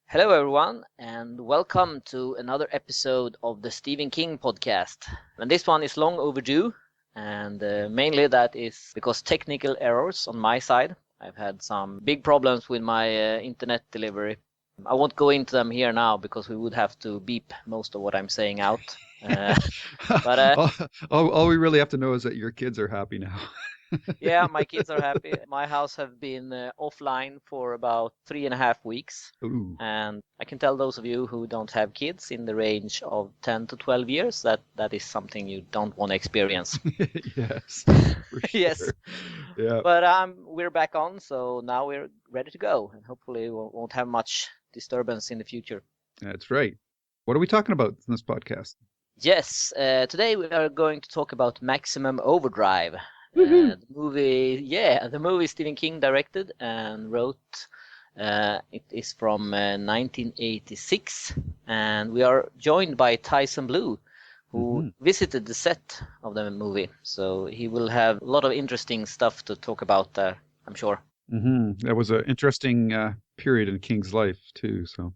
Hello, everyone, and welcome to another episode of the Stephen King podcast. And this one is long overdue, and mainly that is because technical errors on my side. I've had some big problems with my internet delivery. I won't go into them here now because we would have to beep most of what I'm saying out. But all we really have to know is that your kids are happy now. yeah, my kids are happy. My house have been offline for about 3.5 weeks. Ooh. And I can tell those of you who don't have kids in the range of 10 to 12 years that is something you don't want to experience. Yes. For sure. Yes. Yeah. But we're back on, so now we're ready to go, and hopefully we won't have much disturbance in the future. That's right. What are we talking about in this podcast? Yes, today we are going to talk about Maximum Overdrive. Woohoo. The movie Stephen King directed and wrote. It is from 1986, and we are joined by Tyson Blue, who visited the set of the movie. So he will have a lot of interesting stuff to talk about there, I'm sure. That was an interesting period in King's life too. So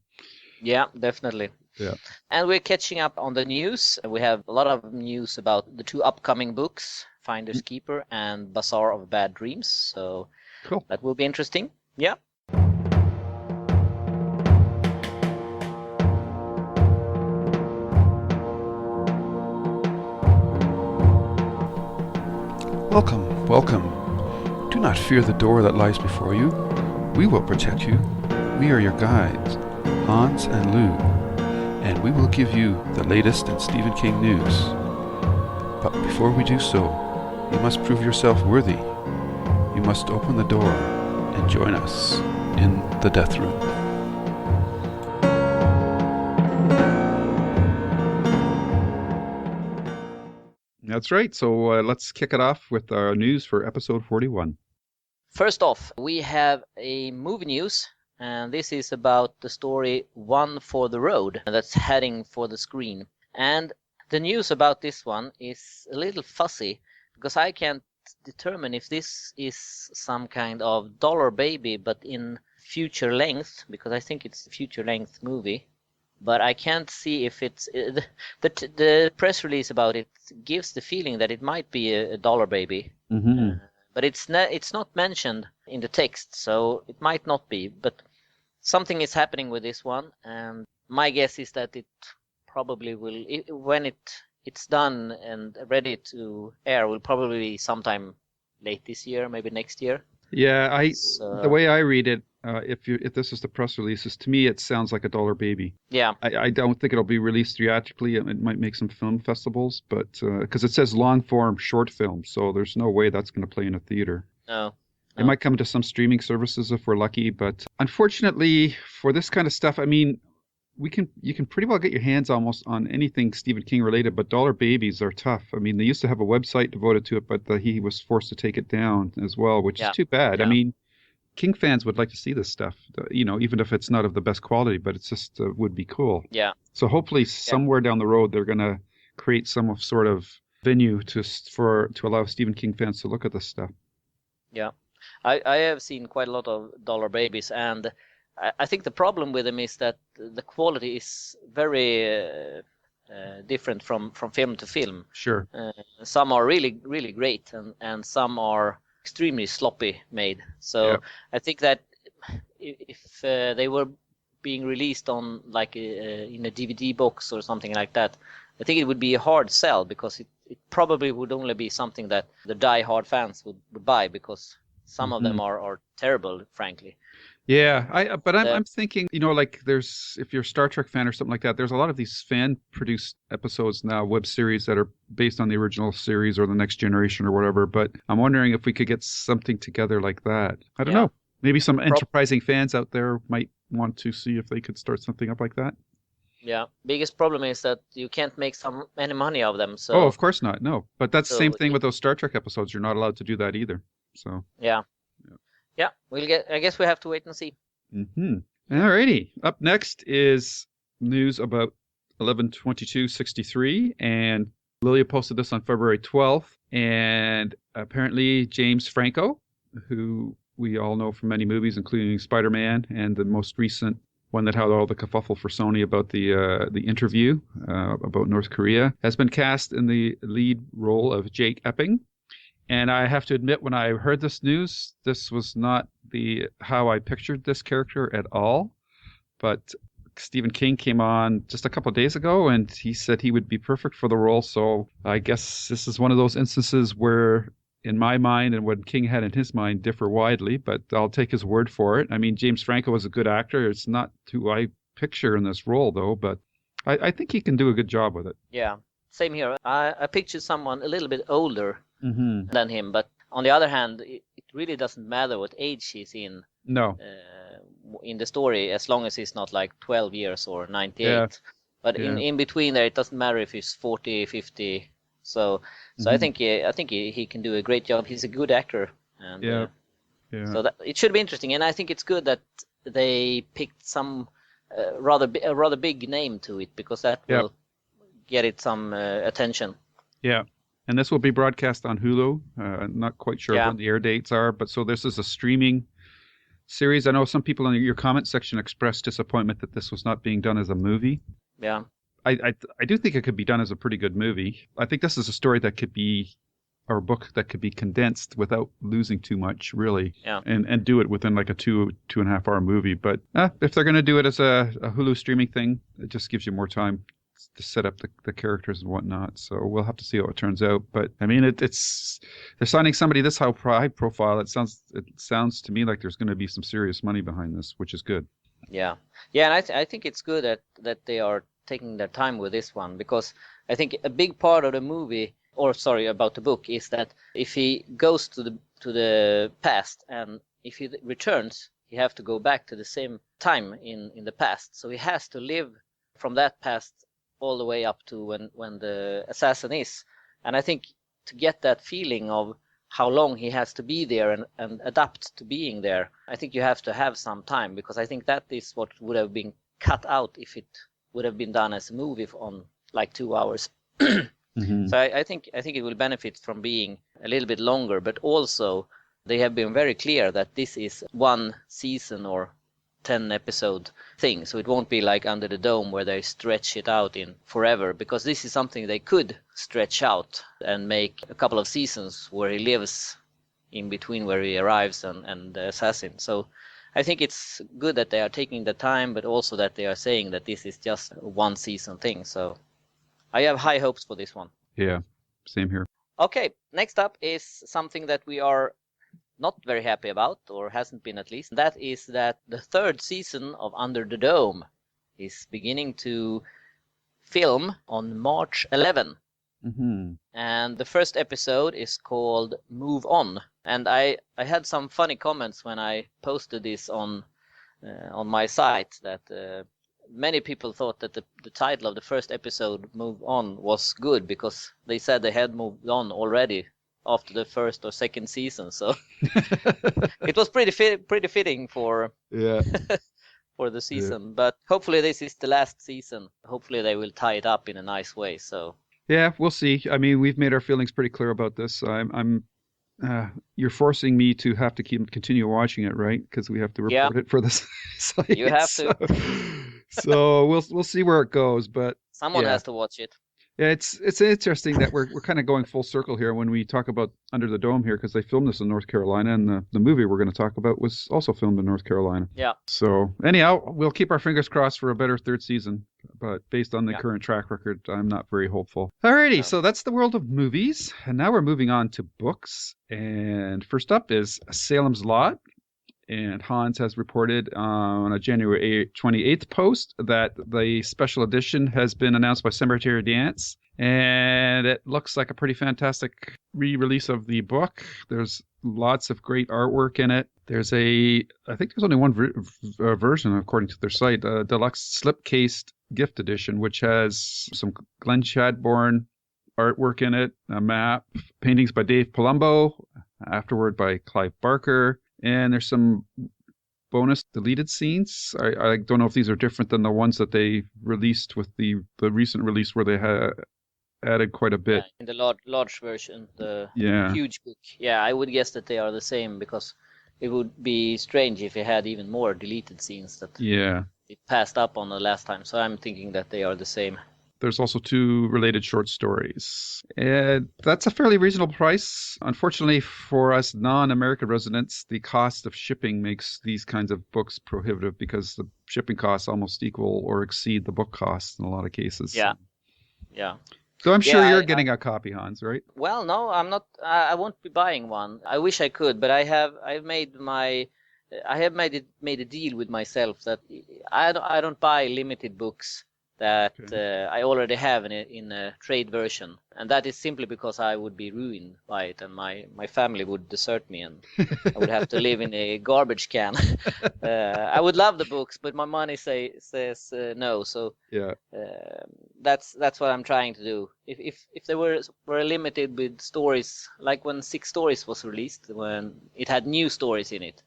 Yeah, definitely. yeah. And we're catching up on the news. We have a lot of news about the two upcoming books, Finders Keeper and Bazaar of Bad Dreams. So Cool. that will be interesting. Yeah. Welcome, welcome. Do not fear the door that lies before you. We will protect you. We are your guides, Hans and Lou, and we will give you the latest in Stephen King news. But before we do so, you must prove yourself worthy. You must open the door and join us in the death room. That's right. So let's kick it off with our news for episode 41. First off, we have a movie news, and this is about the story One for the Road that's heading for the screen. And the news about this one is a little fuzzy because I can't determine if this is some kind of dollar baby but in future length, because I think it's a future length movie. But I can't see if it's the press release about it gives the feeling that it might be a dollar baby. But it's not mentioned in the text, so it might not be. But something is happening with this one, and my guess is that it probably will, when it's done and ready to air, will probably be sometime late this year, maybe next year. Yeah, the way I read it, if this is the press releases, to me it sounds like a dollar baby. Yeah. I don't think it'll be released theatrically. It might make some film festivals, but because it says long form short film, so there's no way that's going to play in a theater. No. It might come to some streaming services if we're lucky, but unfortunately for this kind of stuff, I mean, you can pretty well get your hands almost on anything Stephen King related, but dollar babies are tough. I mean, they used to have a website devoted to it, but he was forced to take it down as well, which is too bad. Yeah. I mean, King fans would like to see this stuff, even if it's not of the best quality, but it's just would be cool. Yeah. So hopefully somewhere down the road, they're going to create some sort of venue to allow Stephen King fans to look at this stuff. Yeah. I have seen quite a lot of dollar babies, and I think the problem with them is that the quality is very different from film to film. Sure. Some are really, really great, and some are extremely sloppy made. So I think that if they were being released on like in a DVD box or something like that, I think it would be a hard sell, because it probably would only be something that the die-hard fans would buy, because some of them are terrible, frankly. Yeah, I'm thinking, like if you're a Star Trek fan or something like that, there's a lot of these fan-produced episodes now, web series that are based on the original series or the Next Generation or whatever. But I'm wondering if we could get something together like that. I don't know. Maybe some enterprising fans out there might want to see if they could start something up like that. Yeah. Biggest problem is that you can't make any money of them. So. Oh, of course not. No, but that's the same thing it- with those Star Trek episodes. You're not allowed to do that either. So. Yeah. Yeah. I guess we have to wait and see. Mm-hmm. Alrighty. Up next is news about 11/22/63, and Lilja posted this on February 12th, and apparently James Franco, who we all know from many movies, including Spider-Man and the most recent one that had all the kerfuffle for Sony about the interview about North Korea, has been cast in the lead role of Jake Epping. And I have to admit, when I heard this news, this was not how I pictured this character at all. But Stephen King came on just a couple of days ago, and he said he would be perfect for the role. So I guess this is one of those instances where, in my mind and what King had in his mind, differ widely. But I'll take his word for it. I mean, James Franco is a good actor. It's not who I picture in this role, though. But I think he can do a good job with it. Yeah, same here. I pictured someone a little bit older Mm-hmm. than him, but on the other hand, it really doesn't matter what age he's in. No. In the story, as long as he's not like 12 years or 98. Yeah. But Yeah. in between there, it doesn't matter if he's 40, 50. So Mm-hmm. I think he can do a great job. He's a good actor. And, Yeah. So it should be interesting, and I think it's good that they picked some a rather big name to it, because that will get it some attention. Yeah. And this will be broadcast on Hulu. Not quite sure Yeah. when the air dates are, but so this is a streaming series. I know some people in your comment section expressed disappointment that this was not being done as a movie. Yeah. I do think it could be done as a pretty good movie. I think this is a story that could be, or a book that could be condensed without losing too much, really. Yeah. And do it within like a 2.5 hour movie. But if they're going to do it as a Hulu streaming thing, it just gives you more time to set up the characters and whatnot. So we'll have to see how it turns out. But I mean, it's they're signing somebody this high profile. It sounds to me like there's going to be some serious money behind this, which is good. Yeah. Yeah, and I think it's good that they are taking their time with this one, because I think a big part of the movie, about the book, is that if he goes to the past, and if he returns, he have to go back to the same time in the past. So he has to live from that past all the way up to when the assassin is. And I think to get that feeling of how long he has to be there and adapt to being there, I think you have to have some time, because I think that is what would have been cut out if it would have been done as a movie on like 2 hours. Mm-hmm. So I think it will benefit from being a little bit longer, but also they have been very clear that this is one season or 10 episode thing, so it won't be like Under the Dome where they stretch it out in forever, because this is something they could stretch out and make a couple of seasons where he lives in between where he arrives and the assassin. So I think it's good that they are taking the time, but also that they are saying that this is just a one season thing. So I have high hopes for this one. Yeah, same here. Okay, next up is something that we are not very happy about, or hasn't been at least. That is that the third season of Under the Dome is beginning to film on March 11. Mm-hmm. And the first episode is called Move On. And I had some funny comments when I posted this on my site, that many people thought that the title of the first episode, Move On, was good, because they said they had moved on already after the first or second season. So it was pretty fitting for for the season. Yeah. But hopefully this is the last season. Hopefully they will tie it up in a nice way. So yeah, we'll see. I mean, we've made our feelings pretty clear about this. You're forcing me to have to continue watching it, right? Because we have to report it for this site. You have to. So we'll see where it goes, but someone has to watch it. Yeah, it's interesting that we're kind of going full circle here when we talk about Under the Dome here, because they filmed this in North Carolina, and the movie we're going to talk about was also filmed in North Carolina. Yeah. So anyhow, we'll keep our fingers crossed for a better third season, but based on the current track record, I'm not very hopeful. Alrighty, so that's the world of movies, and now we're moving on to books. And first up is Salem's Lot. And Hans has reported on a January 28th post that the special edition has been announced by Cemetery Dance. And it looks like a pretty fantastic re-release of the book. There's lots of great artwork in it. I think there's only one version according to their site, a deluxe slipcased gift edition, which has some Glenn Chadbourne artwork in it, a map, paintings by Dave Palumbo, afterward by Clive Barker, and there's some bonus deleted scenes. I don't know if these are different than the ones that they released with the recent release where they had added quite a bit. Yeah, in the large version, the Yeah. huge book. Yeah, I would guess that they are the same, because it would be strange if it had even more deleted scenes that it passed up on the last time. So I'm thinking that they are the same. There's also 2 related short stories. And that's a fairly reasonable price. Unfortunately for us non-American residents, the cost of shipping makes these kinds of books prohibitive, because the shipping costs almost equal or exceed the book costs in a lot of cases. Yeah. So I'm sure you're getting a copy, Hans, right? Well, no, I'm not. I won't be buying one. I wish I could, but I've made a deal with myself that I don't buy limited books that I already have in a trade version, and that is simply because I would be ruined by it, and my family would desert me, and I would have to live in a garbage can. I would love the books, but my money says no. So that's what I'm trying to do. If they were limited with stories, like when 6 Stories was released, when it had new stories in it,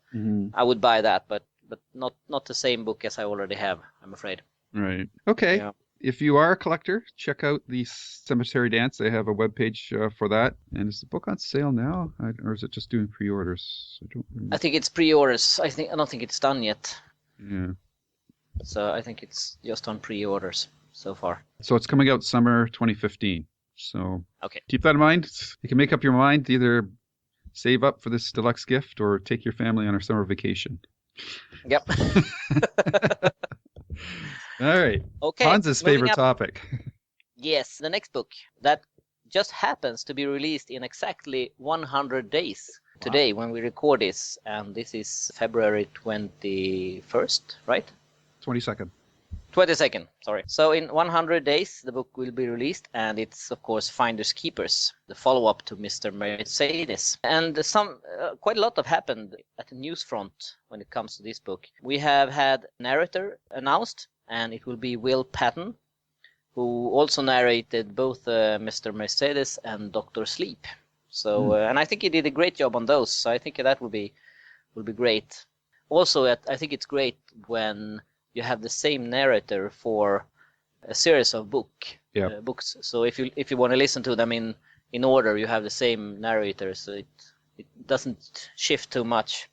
I would buy that, but not the same book as I already have, I'm afraid. Right. Okay. Yeah. If you are a collector, check out the Cemetery Dance. They have a webpage for that. And is the book on sale now, or is it just doing pre-orders? I don't remember. I think it's pre-orders. I don't think it's done yet. Yeah. So I think it's just on pre-orders so far. So it's coming out summer 2015. So keep that in mind. You can make up your mind to either save up for this deluxe gift or take your family on a summer vacation. Yep. All right. Okay. Hans's favorite topic. Yes, the next book that just happens to be released in exactly 100 days today when we record this, and this is February 21st, right? 22nd. 22nd, sorry. So in 100 days, the book will be released, and it's, of course, Finders Keepers, the follow-up to Mr. Mercedes. And quite a lot have happened at the news front when it comes to this book. We have had narrator announced, and it will be Will Patton, who also narrated both Mr. Mercedes and Dr. Sleep. So, and I think he did a great job on those. So I think that will be great. Also, I think it's great when you have the same narrator for a series of books. So if you want to listen to them in order, you have the same narrator, so it doesn't shift too much.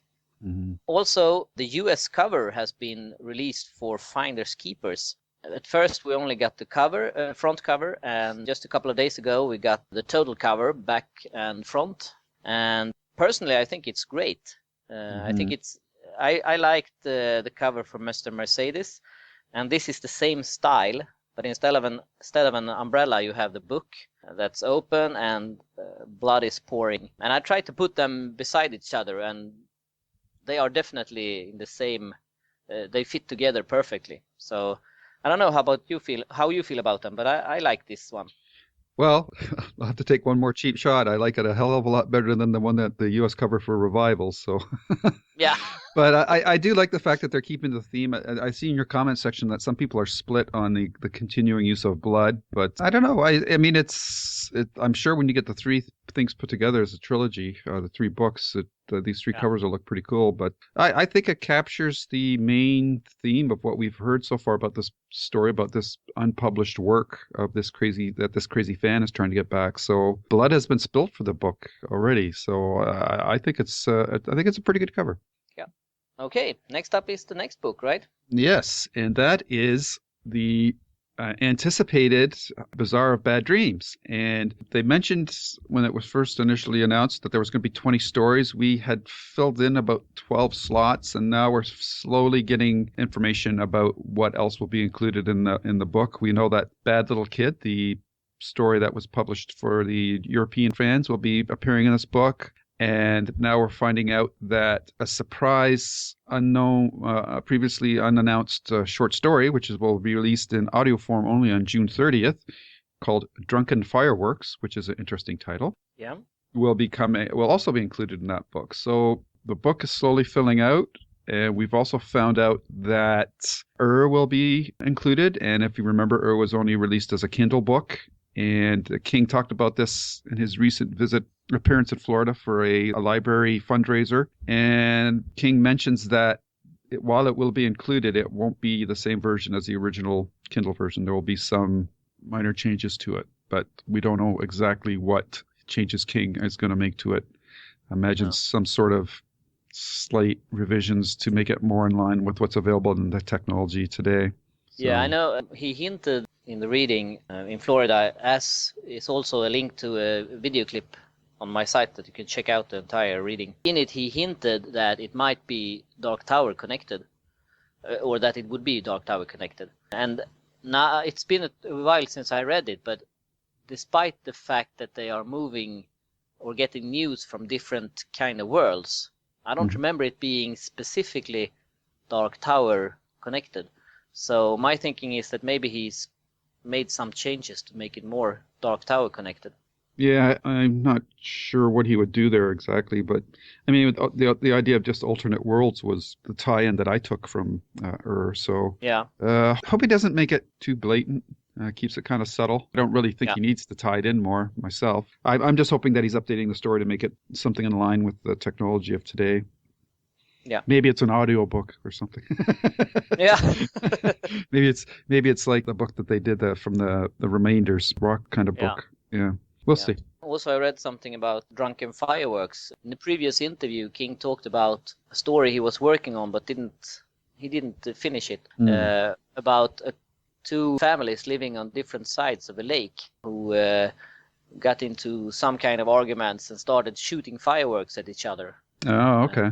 Mm-hmm. Also, the US cover has been released for Finders Keepers. At first, we only got the front cover, and just a couple of days ago, we got the total cover, back and front. And personally, I think it's great. I think I liked the cover for Mr. Mercedes, and this is the same style, but instead of an umbrella, you have the book that's open and blood is pouring. And I tried to put them beside each other, and they are definitely in the same. They fit together perfectly. So I don't know how you feel about them, but I like this one. Well, I'll have to take one more cheap shot. I like it a hell of a lot better than the one that the U.S. cover for Revivals. So yeah. But I do like the fact that they're keeping the theme. I see in your comment section that some people are split on the continuing use of blood, but I don't know. I mean, I'm sure when you get the 3 things put together as a trilogy, the 3 books, these 3 covers will look pretty cool. But I think it captures the main theme of what we've heard so far about this story, about this unpublished work of this crazy fan is trying to get back. So blood has been spilled for the book already. So I think it's a pretty good cover. Yeah. Okay. Next up is the next book, right? Yes, and that is the anticipated Bazaar of Bad Dreams. And they mentioned when it was first initially announced that there was going to be 20 stories. We had filled in about 12 slots, and now we're slowly getting information about what else will be included in the book. We know that Bad Little Kid, the story that was published for the European fans, will be appearing in this book. And now we're finding out that a surprise, previously unannounced short story, which will be released in audio form only on June 30th, called Drunken Fireworks, which is an interesting title. Yeah. will also be included in that book. So the book is slowly filling out. And we've also found out that will be included. And if you remember, was only released as a Kindle book. And King talked about this in his recent appearance in Florida for a library fundraiser. And King mentions that while it will be included, it won't be the same version as the original Kindle version. There will be some minor changes to it, but we don't know exactly what changes King is going to make to it. I imagine some sort of slight revisions to make it more in line with what's available in the technology today. So. Yeah, I know he hinted in the reading in Florida, as is also a link to a video clip on my site that you can check out the entire reading. In it, he hinted that it might be Dark Tower connected, or that it would be Dark Tower connected. And now it's been a while since I read it, but despite the fact that they are moving or getting news from different kind of worlds, I don't remember it being specifically Dark Tower connected. So my thinking is that maybe he's made some changes to make it more Dark Tower connected. Yeah, I'm not sure what he would do there exactly, but I mean, the idea of just alternate worlds was the tie-in that I took from So yeah, hope he doesn't make it too blatant. Keeps it kind of subtle. I don't really think he needs to tie it in more myself. I'm just hoping that he's updating the story to make it something in line with the technology of today. Yeah. Maybe it's an audio book or something. Yeah. maybe it's like the book that they did from the Remainders rock kind of book. Yeah. We'll see. Also, I read something about Drunken Fireworks. In the previous interview, King talked about a story he was working on, but didn't finish it. About two families living on different sides of a lake who got into some kind of arguments and started shooting fireworks at each other. Oh, okay.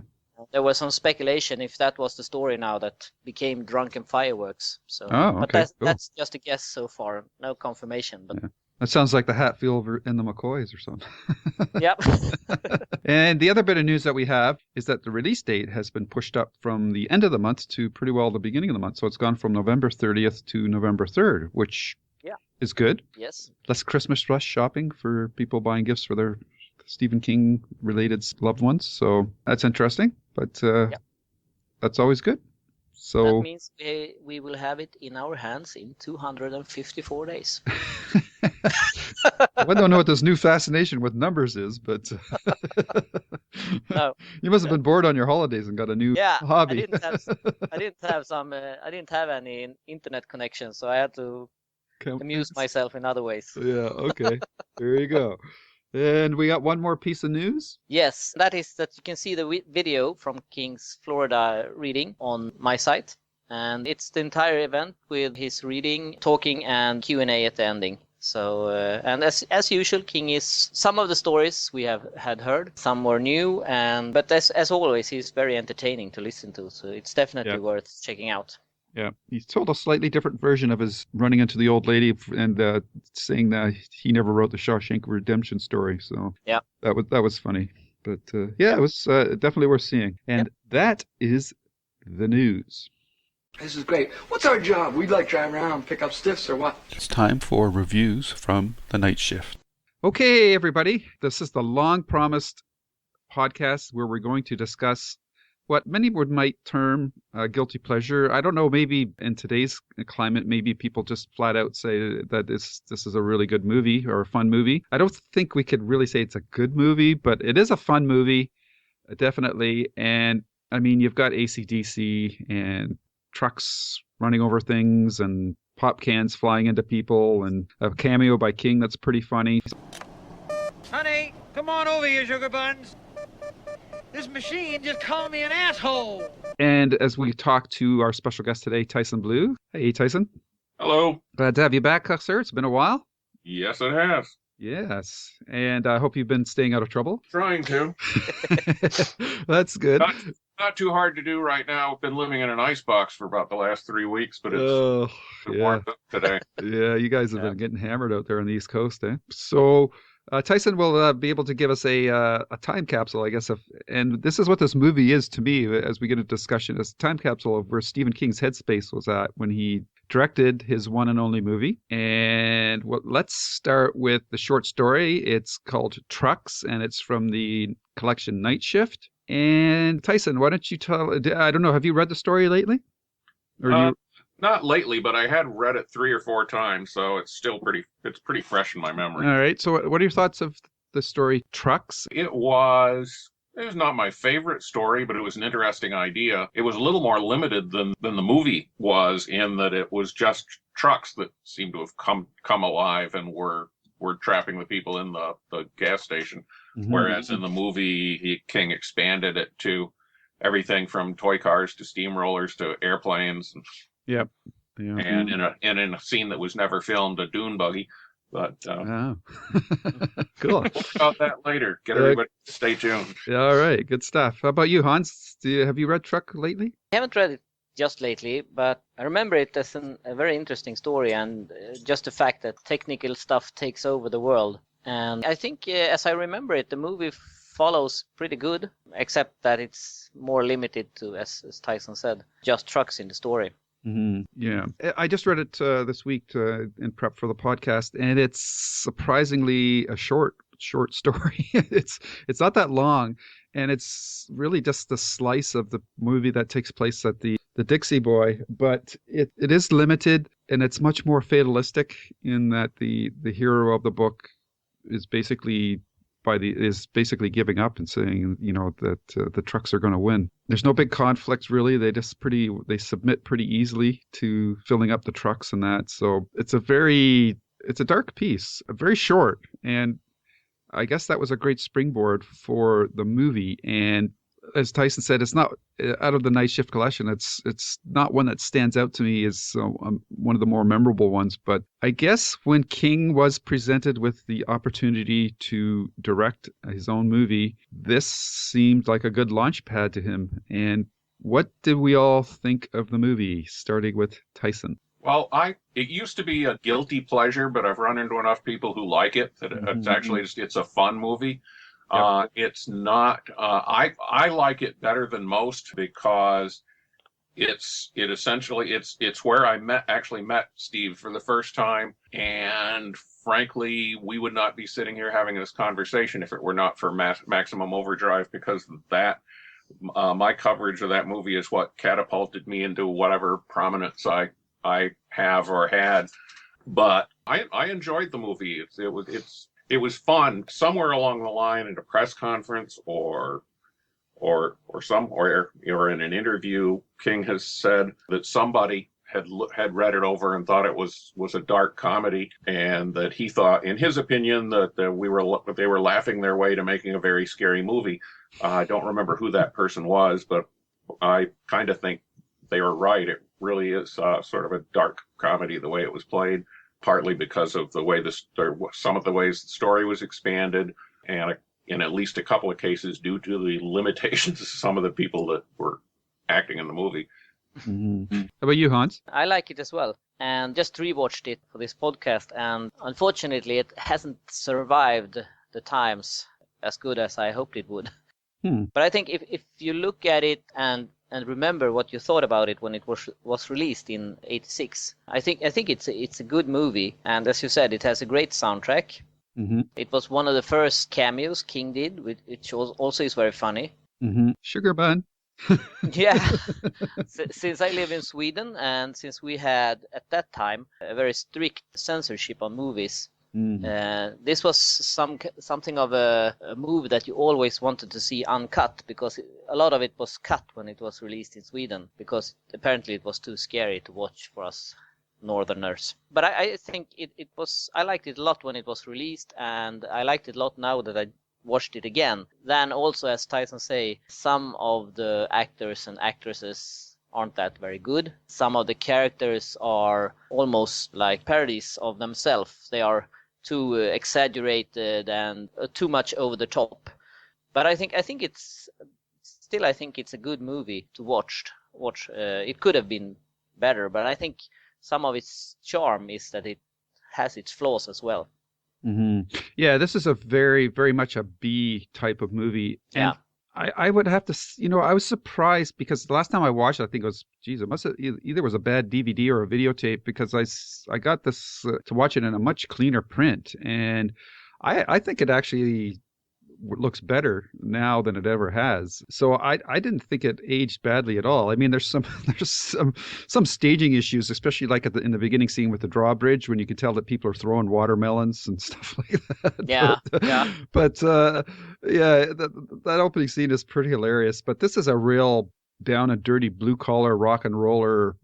There was some speculation if that was the story now that became Drunken Fireworks. So, but that's just a guess so far, no confirmation. But that sounds like the Hatfield and the McCoys or something. Yep. And the other bit of news that we have is that the release date has been pushed up from the end of the month to pretty well the beginning of the month. So it's gone from November 30th to November 3rd, which is good. Yes. Less Christmas rush shopping for people buying gifts for their Stephen King related loved ones. So that's interesting, but that's always good. So that means we will have it in our hands in 254 days. I don't know what this new fascination with numbers is, but no. You must have been bored on your holidays and got a new hobby. I didn't have any internet connection, so I had to amuse myself in other ways. Yeah, okay. There you go. And we got one more piece of news. Yes, that is that you can see the video from King's Florida reading on my site. And it's the entire event with his reading, talking, and Q&A at the ending. So, and as usual, King is, some of the stories we had heard, some were new, but as always, he's very entertaining to listen to. So it's definitely worth checking out. Yeah, he's told a slightly different version of his running into the old lady and saying that he never wrote the Shawshank Redemption story. So that was funny. But it was definitely worth seeing. And that is the news. This is great. What's our job? We'd like drive around, pick up stiffs or what? It's time for reviews from the Night Shift. Okay, everybody. This is the long-promised podcast where we're going to discuss what many might term guilty pleasure. I don't know, maybe in today's climate, maybe people just flat out say that this is a really good movie or a fun movie. I don't think we could really say it's a good movie, but it is a fun movie, definitely. And I mean, you've got AC/DC and trucks running over things and pop cans flying into people and a cameo by King that's pretty funny. Honey, come on over here, sugar buns. This machine just called me an asshole. And as we talk to our special guest today, Tyson Blue. Hey, Tyson. Hello. Glad to have you back, sir. It's been a while. Yes, it has. Yes. And I hope you've been staying out of trouble. Trying to. That's good. Not too hard to do right now. I've been living in an icebox for about the last 3 weeks, but it's warmed up today. Yeah, you guys have been getting hammered out there on the East Coast, eh? So Tyson will be able to give us a time capsule, I guess. And this is what this movie is to me as we get into discussion. It's a time capsule of where Stephen King's headspace was at when he directed his one and only movie. And let's start with the short story. It's called Trucks, and it's from the collection NightShift. And Tyson, why don't you I don't know, have you read the story lately? Or Not lately, but I had read it 3 or 4 times, so it's pretty fresh in my memory. All right. So what are your thoughts of the story Trucks? It was not my favorite story, but it was an interesting idea. It was a little more limited than the movie was, in that it was just trucks that seemed to have come alive and were trapping the people in the gas station. Mm-hmm. Whereas in the movie, King expanded it to everything from toy cars to steamrollers to airplanes. Yep. Yeah. And in a scene that was never filmed, a dune buggy. But cool. About that later. Get everybody to stay tuned. Yeah, all right, good stuff. How about you, Hans? Have you read Truck lately? I haven't read it just lately, but I remember it as a very interesting story, and just the fact that technical stuff takes over the world. And I think, as I remember it, the movie follows pretty good, except that it's more limited to, as Tyson said, just trucks in the story. Mm-hmm. Yeah, I just read it this week in prep for the podcast, and it's surprisingly a short story. It's not that long, and it's really just a slice of the movie that takes place at the Dixie Boy, but it is limited, and it's much more fatalistic in that the hero of the book is basically giving up and saying, that the trucks are going to win. There's no big conflict really. They submit pretty easily to filling up the trucks and that. So it's a dark piece, very short, and I guess that was a great springboard for the movie. And as Tyson said, it's not out of the NightShift collection. It's not one that stands out to me as one of the more memorable ones. But I guess when King was presented with the opportunity to direct his own movie, this seemed like a good launch pad to him. And what did we all think of the movie, starting with Tyson? Well, it used to be a guilty pleasure, but I've run into enough people who like it that it's actually it's a fun movie. Yep. It's not. I like it better than most because it's where I met Steve for the first time, and frankly, we would not be sitting here having this conversation if it were not for Maximum Overdrive, because that my coverage of that movie is what catapulted me into whatever prominence I have or had. But I enjoyed the movie. It was fun. Somewhere along the line at a press conference or somewhere or in an interview, King has said that somebody had read it over and thought it was a dark comedy, and that he thought, in his opinion, that they were laughing their way to making a very scary movie. I don't remember who that person was, but I kind of think they were right. It really is sort of a dark comedy the way it was played. Partly because of the way some of the ways the story was expanded, and in at least a couple of cases due to the limitations of some of the people that were acting in the movie. Mm-hmm. How about you, Hans? I like it as well, and just rewatched it for this podcast, and unfortunately it hasn't survived the times as good as I hoped it would. But I think if you look at it and remember what you thought about it when it was released in '86. I think it's a good movie, and as you said, it has a great soundtrack. Mm-hmm. It was one of the first cameos King did, which also is very funny. Mm-hmm. Sugar Bun. Yeah. Since I live in Sweden, and since we had at that time a very strict censorship on movies, this was something of a movie that you always wanted to see uncut, because a lot of it was cut when it was released in Sweden, because apparently it was too scary to watch for us northerners. But I think I liked it a lot when it was released, and I liked it a lot now that I watched it again. Then also, as Tyson say, some of the actors and actresses aren't that very good. Some of the characters are almost like parodies of themselves. They are too exaggerated and too much over the top. But I think it's a good movie to watch. It could have been better, but I think some of its charm is that it has its flaws as well. Mm-hmm. Yeah, this is a very, very much a B type of movie. And yeah. I would have to, I was surprised because the last time I watched it, I think it was, geez, it must have either was a bad DVD or a videotape because I got this to watch it in a much cleaner print. And I think it actually looks better now than it ever has. So I didn't think it aged badly at all. I mean, there's some staging issues, especially like in the beginning scene with the drawbridge when you can tell that people are throwing watermelons and stuff like that. Yeah, yeah. But yeah, that opening scene is pretty hilarious. But this is a real down and dirty blue collar rock and roller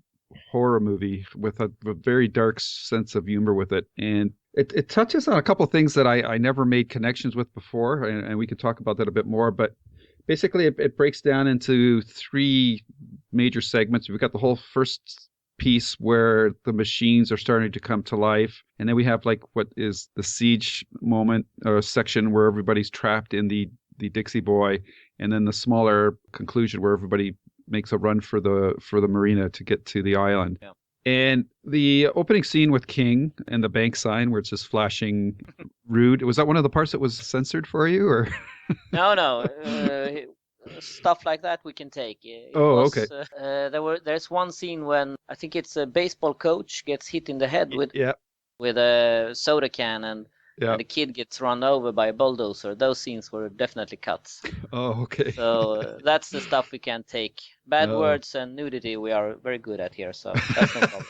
horror movie with a very dark sense of humor with it. And it touches on a couple of things that I never made connections with before, and we could talk about that a bit more. But basically, it breaks down into three major segments. We've got the whole first piece where the machines are starting to come to life, and then we have like what is the siege moment or section where everybody's trapped in the Dixie Boy, and then the smaller conclusion where everybody makes a run for the marina to get to the island. Yeah. And the opening scene with King and the bank sign where it's just flashing rude. Was that one of the parts that was censored for you, or? No. Stuff like that we can take. Okay. There's one scene when I think it's a baseball coach gets hit in the head with Yeah. with a soda can and Yeah. the kid gets run over by a bulldozer. Those scenes were definitely cuts. Oh, okay. So that's the stuff we can't take. Bad Oh. words and nudity we are very good at here, so that's no problem.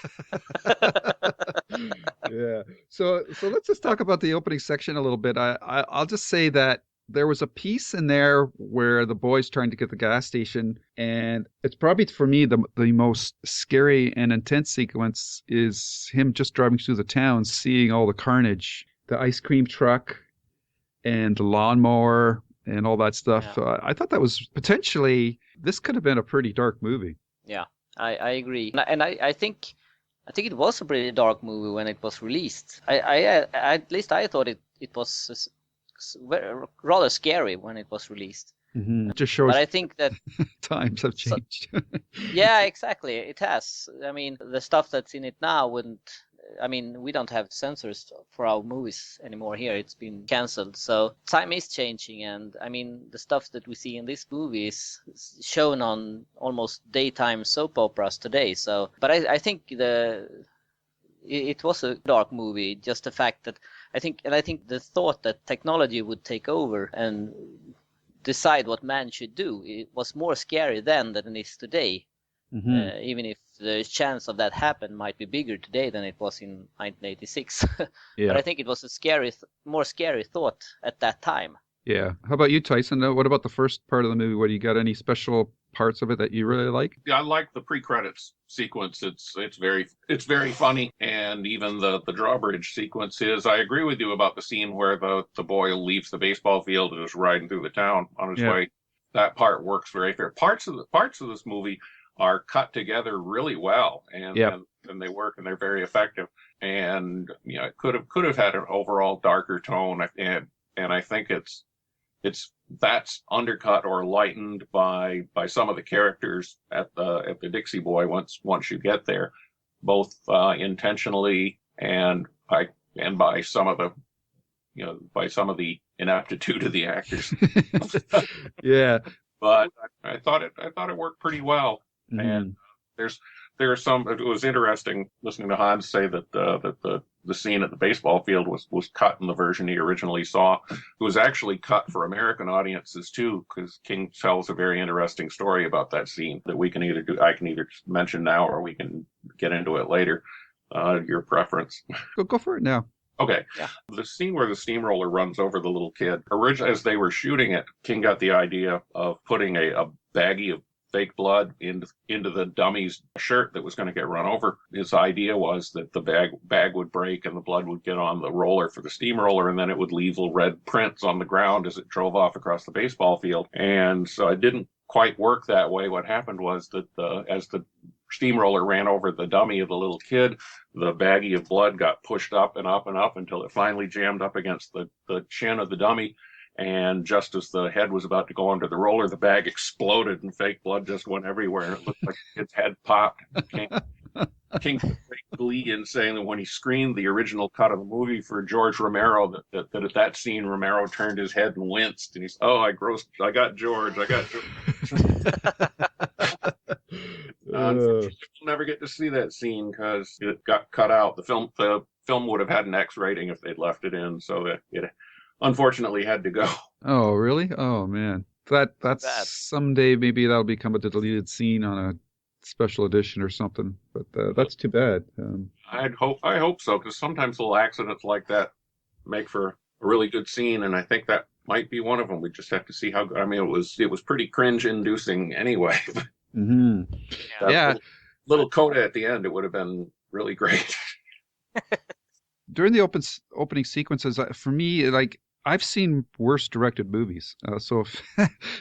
Yeah. So let's just talk about the opening section a little bit. I'll just say that there was a piece in there where the boy's trying to get the gas station, and it's probably for me the most scary and intense sequence is him just driving through the town, seeing all the carnage, the ice cream truck, and the lawnmower, and all that stuff. Yeah. I thought that was potentially this could have been a pretty dark movie. Yeah, I agree, and I think it was a pretty dark movie when it was released. At least I thought it was rather scary when it was released. Mm-hmm. It just shows But I think that times have changed. yeah, exactly, it has. I mean, the stuff that's in it now wouldn't. I mean, we don't have censors for our movies anymore here. It's been cancelled. So time is changing. And I mean, the stuff that we see in this movie is shown on almost daytime soap operas today. So, but I think it was a dark movie. Just the fact that I think the thought that technology would take over and decide what man should do, it was more scary then than it is today. Mm-hmm. Even if the chance of that happen might be bigger today than it was in 1986. Yeah. But I think it was a more scary thought at that time. Yeah. How about you, Tyson? What about the first part of the movie? What do you got? Any special parts of it that you really like? Yeah, I like the pre-credits sequence. It's very funny, and even the drawbridge sequence is. I agree with you about the scene where the boy leaves the baseball field and is riding through the town on his way. That part works very fair. Parts of this movie are cut together really well, and they work, and they're very effective. And it could have had an overall darker tone, and I think that's undercut or lightened by some of the characters at the Dixie Boy once you get there, both intentionally and by some of the ineptitude of the actors. Yeah, but I thought it worked pretty well. Mm-hmm. And there are some. It was interesting listening to Hans say that the scene at the baseball field was cut in the version he originally saw. It was actually cut for American audiences too, because King tells a very interesting story about that scene that I can either mention now or we can get into it later. Your preference. Go for it now. Okay. Yeah. The scene where the steamroller runs over the little kid. Originally, as they were shooting it, King got the idea of putting a baggie of fake blood into the dummy's shirt that was going to get run over. His idea was that the bag would break and the blood would get on the roller for the steamroller, and then it would leave little red prints on the ground as it drove off across the baseball field. And so it didn't quite work that way. What happened was that as the steamroller ran over the dummy of the little kid, the baggie of blood got pushed up and up and up until it finally jammed up against the chin of the dummy. And just as the head was about to go under the roller, the bag exploded and fake blood just went everywhere. It looked like the kid's head popped. King fake glee in saying that when he screened the original cut of the movie for George Romero, that at that scene Romero turned his head and winced, and he said, "Oh, I got George. Unfortunately, we'll never get to see that scene because it got cut out. The film would have had an X rating if they'd left it in, so that it unfortunately had to go. Oh, really? Oh, man. That's Bad. someday maybe that'll become a deleted scene on a special edition or something. But that's too bad. I hope so, because sometimes little accidents like that make for a really good scene, and I think that might be one of them. We just have to see how. I mean, it was pretty cringe-inducing anyway. Mm-hmm. Yeah. Little coda at the end, it would have been really great. During the opening sequences, for me, like I've seen worse directed movies. So if,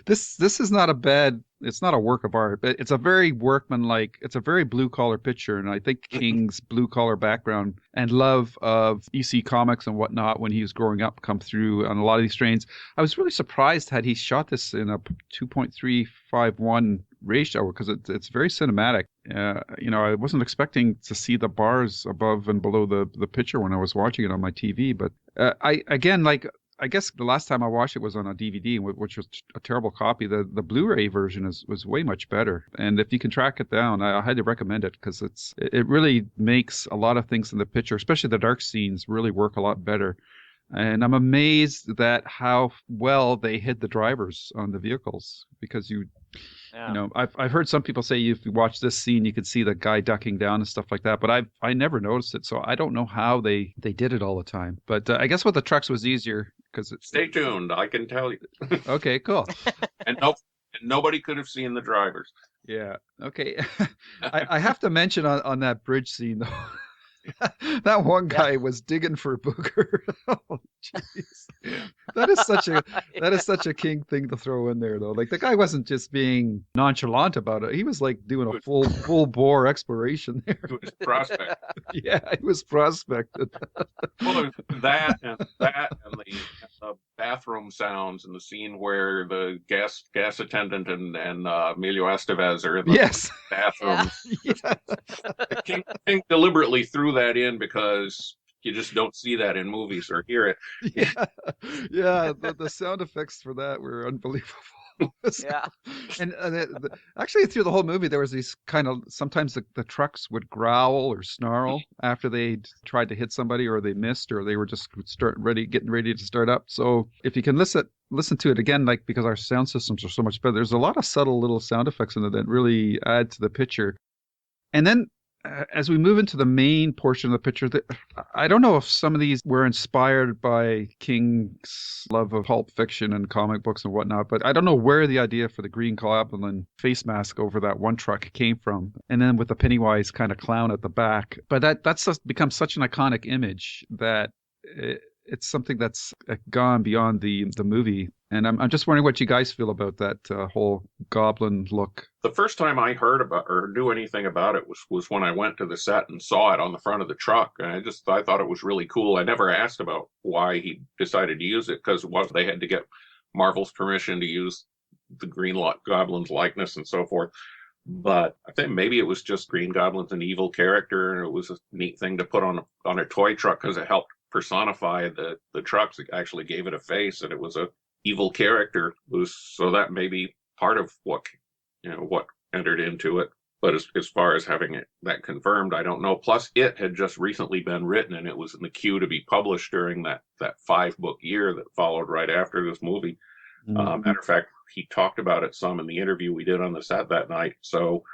this is not a bad. It's not a work of art, but it's a very workmanlike. It's a very blue collar picture, and I think King's blue collar background and love of EC Comics and whatnot when he was growing up come through on a lot of these trains. I was really surprised had he shot this in a 2.351 ratio because it's very cinematic. I wasn't expecting to see the bars above and below the picture when I was watching it on my TV, but I guess the last time I watched it was on a DVD, which was a terrible copy. The Blu-ray version was way much better. And if you can track it down, I highly recommend it because it really makes a lot of things in the picture, especially the dark scenes, really work a lot better. And I'm amazed at how well they hid the drivers on the vehicles because I've heard some people say if you watch this scene, you could see the guy ducking down and stuff like that. But I never noticed it, so I don't know how they did it all the time. But I guess with the trucks was easier because Stay tuned, I can tell you. Okay, cool. And nobody could have seen the drivers. Yeah. Okay. I have to mention on that bridge scene though. That one guy was digging for booger. Oh, jeez. That is such a King thing to throw in there, though. Like the guy wasn't just being nonchalant about it. He was like doing a full bore exploration there. It was prospect. Yeah, he was prospected. Well, that and the bathroom sounds in the scene where the gas attendant and Emilio Estevez are in the bathroom. Yeah. King deliberately threw that in because you just don't see that in movies or hear it. Yeah. The sound effects for that were unbelievable. Yeah. And actually, through the whole movie, there was these kind of sometimes the trucks would growl or snarl after they tried to hit somebody, or they missed, or they were just getting ready to start up. So if you can listen to it again, like because our sound systems are so much better, there's a lot of subtle little sound effects in it that really add to the picture. And then as we move into the main portion of the picture, I don't know if some of these were inspired by King's love of pulp fiction and comic books and whatnot, but I don't know where the idea for the green goblin face mask over that one truck came from. And then with the Pennywise kind of clown at the back. But that's just become such an iconic image that it's something that's gone beyond the movie. And I'm just wondering what you guys feel about that whole goblin look. The first time I heard about or knew anything about it was when I went to the set and saw it on the front of the truck. And I thought it was really cool. I never asked about why he decided to use it because they had to get Marvel's permission to use the Green Goblin's likeness and so forth. But I think maybe it was just Green Goblin's an evil character, and it was a neat thing to put on a toy truck because it helped personify the trucks. It actually gave it a face, and it was a evil character. So that may be part of what entered into it. But as far as having that confirmed, I don't know. Plus, it had just recently been written, and it was in the queue to be published during that 5-book year that followed right after this movie. Mm-hmm. Matter of fact, he talked about it some in the interview we did on the set that night. So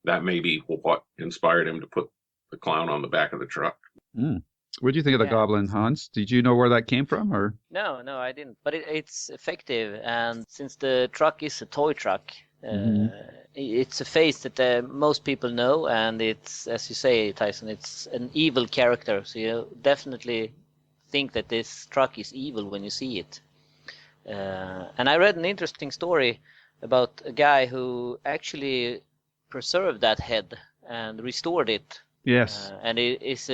that may be what inspired him to put the clown on the back of the truck. Mm. What do you think of the goblin, Hans? Did you know where that came from, or? No, I didn't. But it's effective, and since the truck is a toy truck, it's a face that most people know, and it's, as you say, Tyson, it's an evil character. So you definitely think that this truck is evil when you see it. And I read an interesting story about a guy who actually preserved that head and restored it. Yes. And it is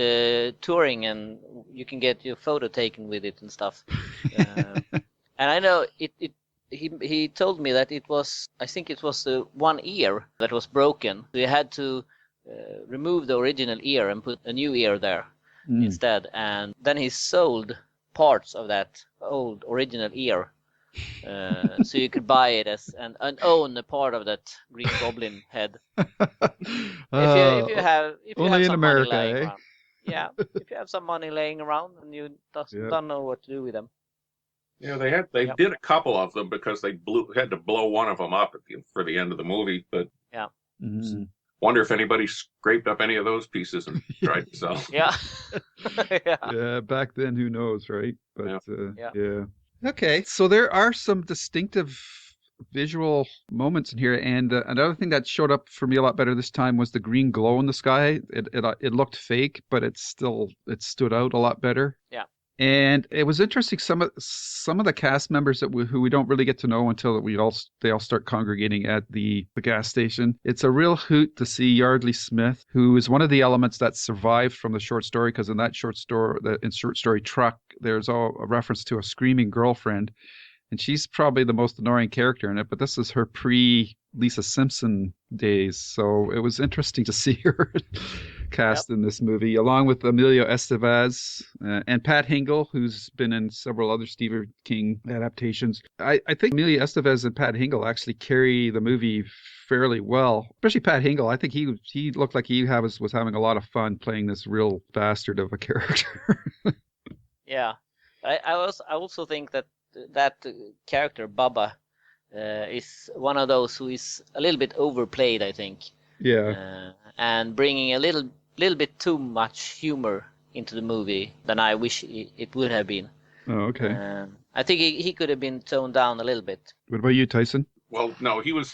touring, and you can get your photo taken with it and stuff. And I know he told me that I think it was one ear that was broken. They had to remove the original ear and put a new ear there instead, and then he sold parts of that old original ear, so you could buy it and own a part of that Green Goblin head. If you have only in some America, money laying eh? around, yeah, if you have some money laying around and you don't know what to do with them. Yeah, they did a couple of them because they had to blow one of them up for the end of the movie. But yeah, wonder if anybody scraped up any of those pieces and tried to sell. yeah, Yeah. Back then, who knows, right? But yeah. Okay, so there are some distinctive visual moments in here, and another thing that showed up for me a lot better this time was the green glow in the sky. It looked fake, but it stood out a lot better. Yeah. And it was interesting. Some of the cast members who we don't really get to know until they all start congregating at the gas station. It's a real hoot to see Yardley Smith, who is one of the elements that survived from the short story, because in that short story Truck, there's a reference to a screaming girlfriend, and she's probably the most annoying character in it. But this is her pre-Lisa Simpson days, so it was interesting to see her cast in this movie, along with Emilio Estevez and Pat Hingle, who's been in several other Stephen King adaptations. I think Emilio Estevez and Pat Hingle actually carry the movie fairly well, especially Pat Hingle. I think he looked like he was having a lot of fun playing this real bastard of a character. Yeah, I also think that character Bubba is one of those who is a little bit overplayed, I think. Yeah. And bringing a little bit too much humor into the movie than I wish it would have been. Oh, okay. I think he could have been toned down a little bit. What about you, Tyson? Well, no, he was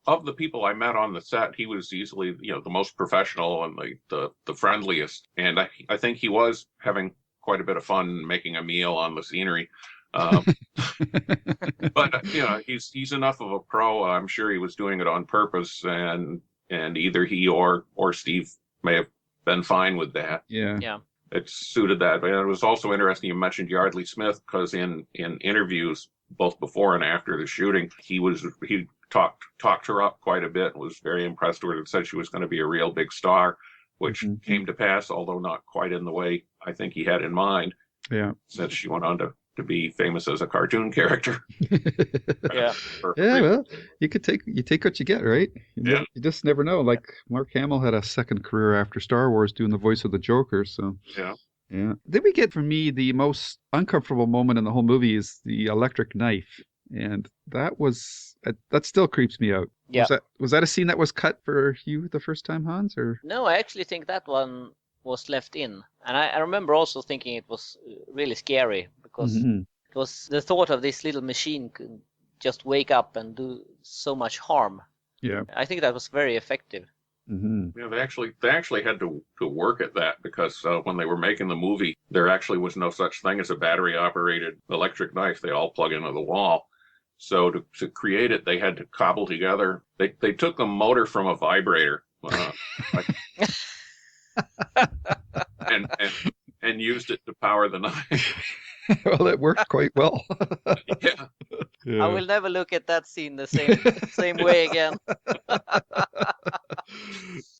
of the people I met on the set, he was easily the most professional and the friendliest, and I think he was having quite a bit of fun making a meal on the scenery. But he's enough of a pro. I'm sure he was doing it on purpose, and either he or Steve may have been fine with that. Yeah. It suited that. But it was also interesting you mentioned Yardley Smith, because in interviews both before and after the shooting, he talked her up quite a bit, was very impressed with her, and said she was going to be a real big star, which came to pass, although not quite in the way I think he had in mind. Yeah. Since she went on to be famous as a cartoon character. Yeah. Well, you take what you get, right? You just never know. Like Mark Hamill had a second career after Star Wars doing the voice of the Joker, so yeah. Then we get, for me, the most uncomfortable moment in the whole movie is the electric knife, and that still creeps me out. Yeah. Was that a scene that was cut for you the first time, Hans? Or no, I actually think that one was left in, and I remember also thinking it was really scary, because it was the thought of this little machine could just wake up and do so much harm. Yeah, I think that was very effective. Yeah, they actually had to work at that, because when they were making the movie, there actually was no such thing as a battery operated electric knife. They all plug into the wall. So to create it, they had to cobble together. They took the motor from a vibrator. And used it to power the knife. Well, it worked quite well. Yeah. I will never look at that scene the same way again.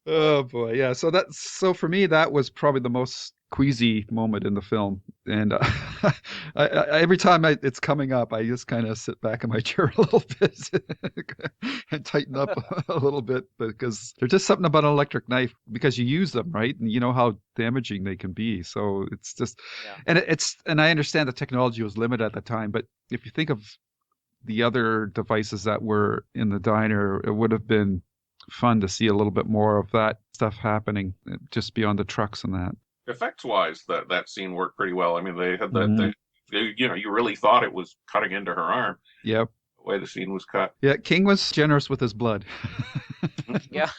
Oh boy, yeah. So for me, that was probably the most queasy moment in the film, and I every time it's coming up, I just kind of sit back in my chair a little bit and tighten up a little bit, because there's just something about an electric knife, because you use them, right, and you know how damaging they can be. So it's just, and I understand the technology was limited at the time, but if you think of the other devices that were in the diner, it would have been fun to see a little bit more of that stuff happening just beyond the trucks and that. Effects wise, that scene worked pretty well. I mean, they had that. You really thought it was cutting into her arm. Yep. The way the scene was cut. Yeah, King was generous with his blood. Yeah.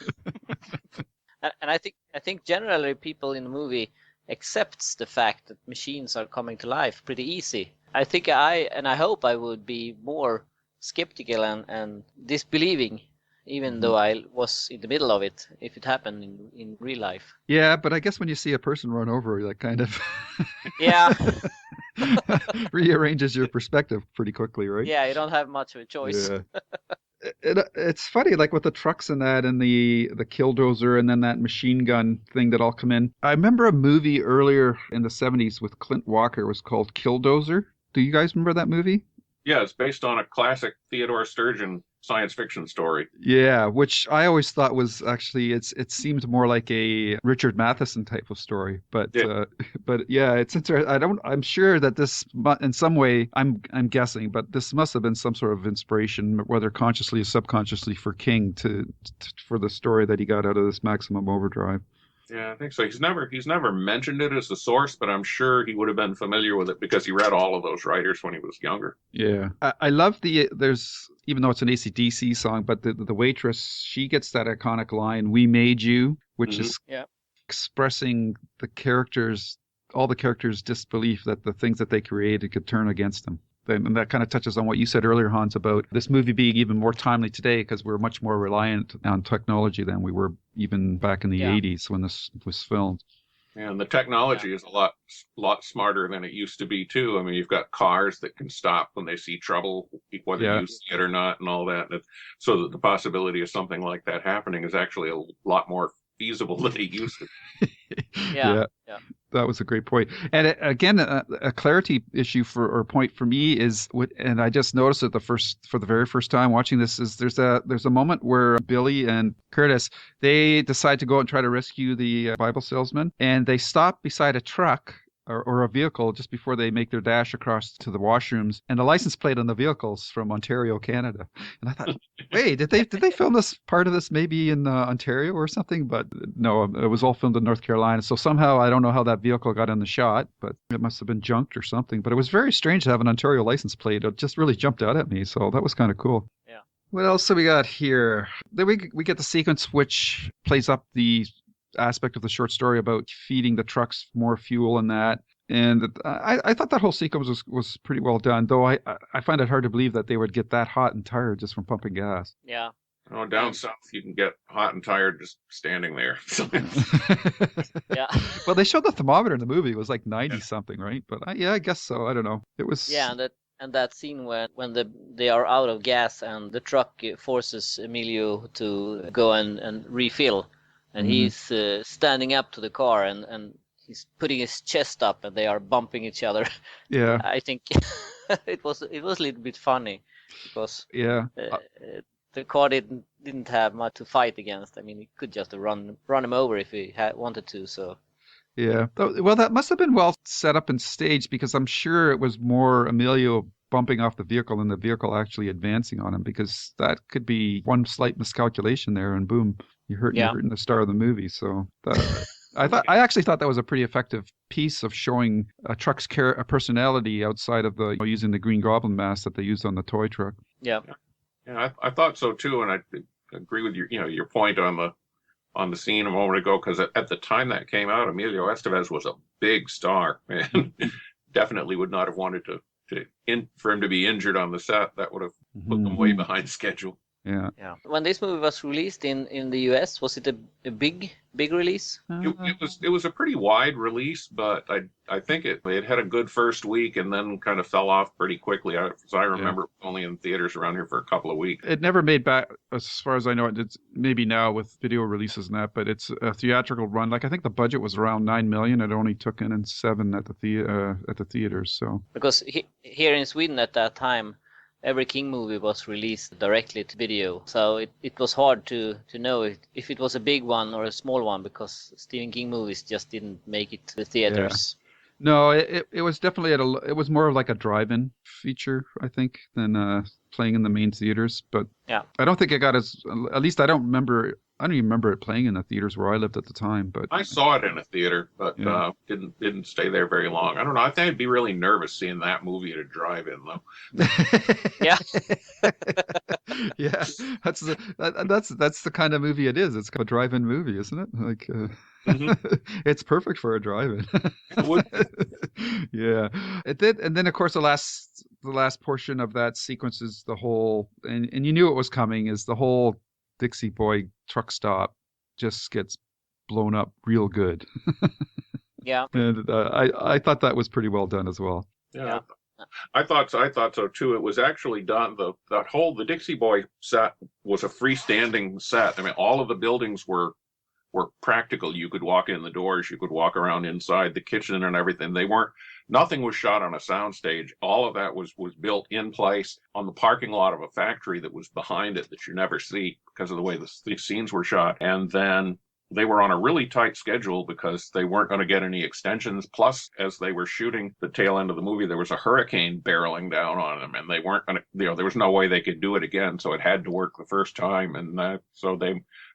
And I think generally people in the movie accepts the fact that machines are coming to life pretty easy. I think I hope I would be more skeptical and disbelieving, even though I was in the middle of it, if it happened in real life. Yeah, but I guess when you see a person run over, that kind of rearranges your perspective pretty quickly, right? Yeah, you don't have much of a choice. Yeah. It's funny, like with the trucks and that, and the killdozer, and then that machine gun thing that all come in. I remember a movie earlier in the '70s with Clint Walker. It was called Killdozer. Do you guys remember that movie? Yeah, it's based on a classic Theodore Sturgeon science fiction story. Yeah, which I always thought was actually it seemed more like a Richard Matheson type of story, but Yeah. but yeah, it's interesting. I'm sure that this in some way I'm guessing, but this must have been some sort of inspiration, whether consciously or subconsciously, for King for the story that he got out of this Maximum Overdrive. Yeah, I think so. He's never mentioned it as a source, but I'm sure he would have been familiar with it because he read all of those writers when he was younger. Yeah, I love there's, even though it's an AC/DC song, but the waitress, she gets that iconic line, "We made you," which is expressing all the characters' disbelief that the things that they created could turn against them. And that kind of touches on what you said earlier, Hans, about this movie being even more timely today because we're much more reliant on technology than we were even back in the 80s when this was filmed. And the technology is a lot smarter than it used to be too. I mean, you've got cars that can stop when they see trouble, whether you see it or not, and all that. So that the possibility of something like that happening is actually a lot more feasible than it used to be. Yeah. That was a great point. And again, a clarity issue or point for me is and I just noticed it for the very first time watching this, is there's a moment where Billy and Curtis, they decide to go out and try to rescue the Bible salesman, and they stop beside a truck or a vehicle just before they make their dash across to the washrooms, and the license plate on the vehicle's from Ontario, Canada. And I thought, wait, did they film this part of this maybe in Ontario or something? But no, it was all filmed in North Carolina. So somehow I don't know how that vehicle got in the shot, but it must have been junked or something. But it was very strange to have an Ontario license plate. It just really jumped out at me. So that was kind of cool. Yeah. What else have we got here? Then we get the sequence which plays up the aspect of the short story about feeding the trucks more fuel and that. And I thought that whole sequence was pretty well done, though I find it hard to believe that they would get that hot and tired just from pumping gas. Yeah. Oh, down south you can get hot and tired just standing there. Yeah. Well, they showed the thermometer in the movie. It was like 90 something, right? But I guess so. I don't know. It was. Yeah, and that scene when they are out of gas and the truck forces Emilio to go and refill, and he's standing up to the car and he's putting his chest up and they are bumping each other. Yeah. I think it was a little bit funny because the car didn't have much to fight against. I mean, he could just run him over if he wanted to. So. Yeah. Well, that must have been well set up and staged, because I'm sure it was more Emilio bumping off the vehicle than the vehicle actually advancing on him, because that could be one slight miscalculation there, and boom, you're hurting the star of the movie. So I actually thought that was a pretty effective piece of showing a truck's a personality outside of the using the Green Goblin mask that they used on the toy truck. Yeah. Yeah, I thought so too, and I agree with your point on the scene a moment ago, because at the time that came out, Emilio Estevez was a big star, and definitely would not have wanted for him to be injured on the set. That would have put them way behind schedule. Yeah. When this movie was released in the US, was it a big release? It was a pretty wide release, but I think it had a good first week and then kind of fell off pretty quickly. As I remember, only in theaters around here for a couple of weeks. It never made back, as far as I know. It's maybe now with video releases and that, but it's a theatrical run. Like, I think the budget was around $9 million. It only took in $7 at the theaters. So because here in Sweden at that time, every King movie was released directly to video, so it was hard to know if it was a big one or a small one, because Stephen King movies just didn't make it to the theaters. Yeah. No, it was definitely it was more of like a drive-in feature, I think, than playing in the main theaters. But yeah, I don't think it got at least I don't even remember it playing in the theaters where I lived at the time. But I saw it in a theater, but didn't stay there very long. I don't know. I think I'd be really nervous seeing that movie at a drive-in, though. Yeah. Yeah, that's the kind of movie it is. It's a drive-in movie, isn't it? Like, it's perfect for a drive-in. It would. Yeah, it did. And then, of course, the last portion of that sequence is the whole, and you knew it was coming, is the whole Dixie Boy truck stop just gets blown up real good. Yeah. And I thought that was pretty well done as well. Yeah. I thought so too. It was actually done. The Dixie Boy set was a freestanding set. I mean, all of the buildings were practical. You could walk in the doors, you could walk around inside the kitchen and everything. Nothing was shot on a soundstage. All of that was built in place on the parking lot of a factory that was behind it that you never see because of the way the scenes were shot. And then they were on a really tight schedule because they weren't going to get any extensions. Plus, as they were shooting the tail end of the movie, there was a hurricane barreling down on them, and they weren't going to, there was no way they could do it again. So it had to work the first time. And so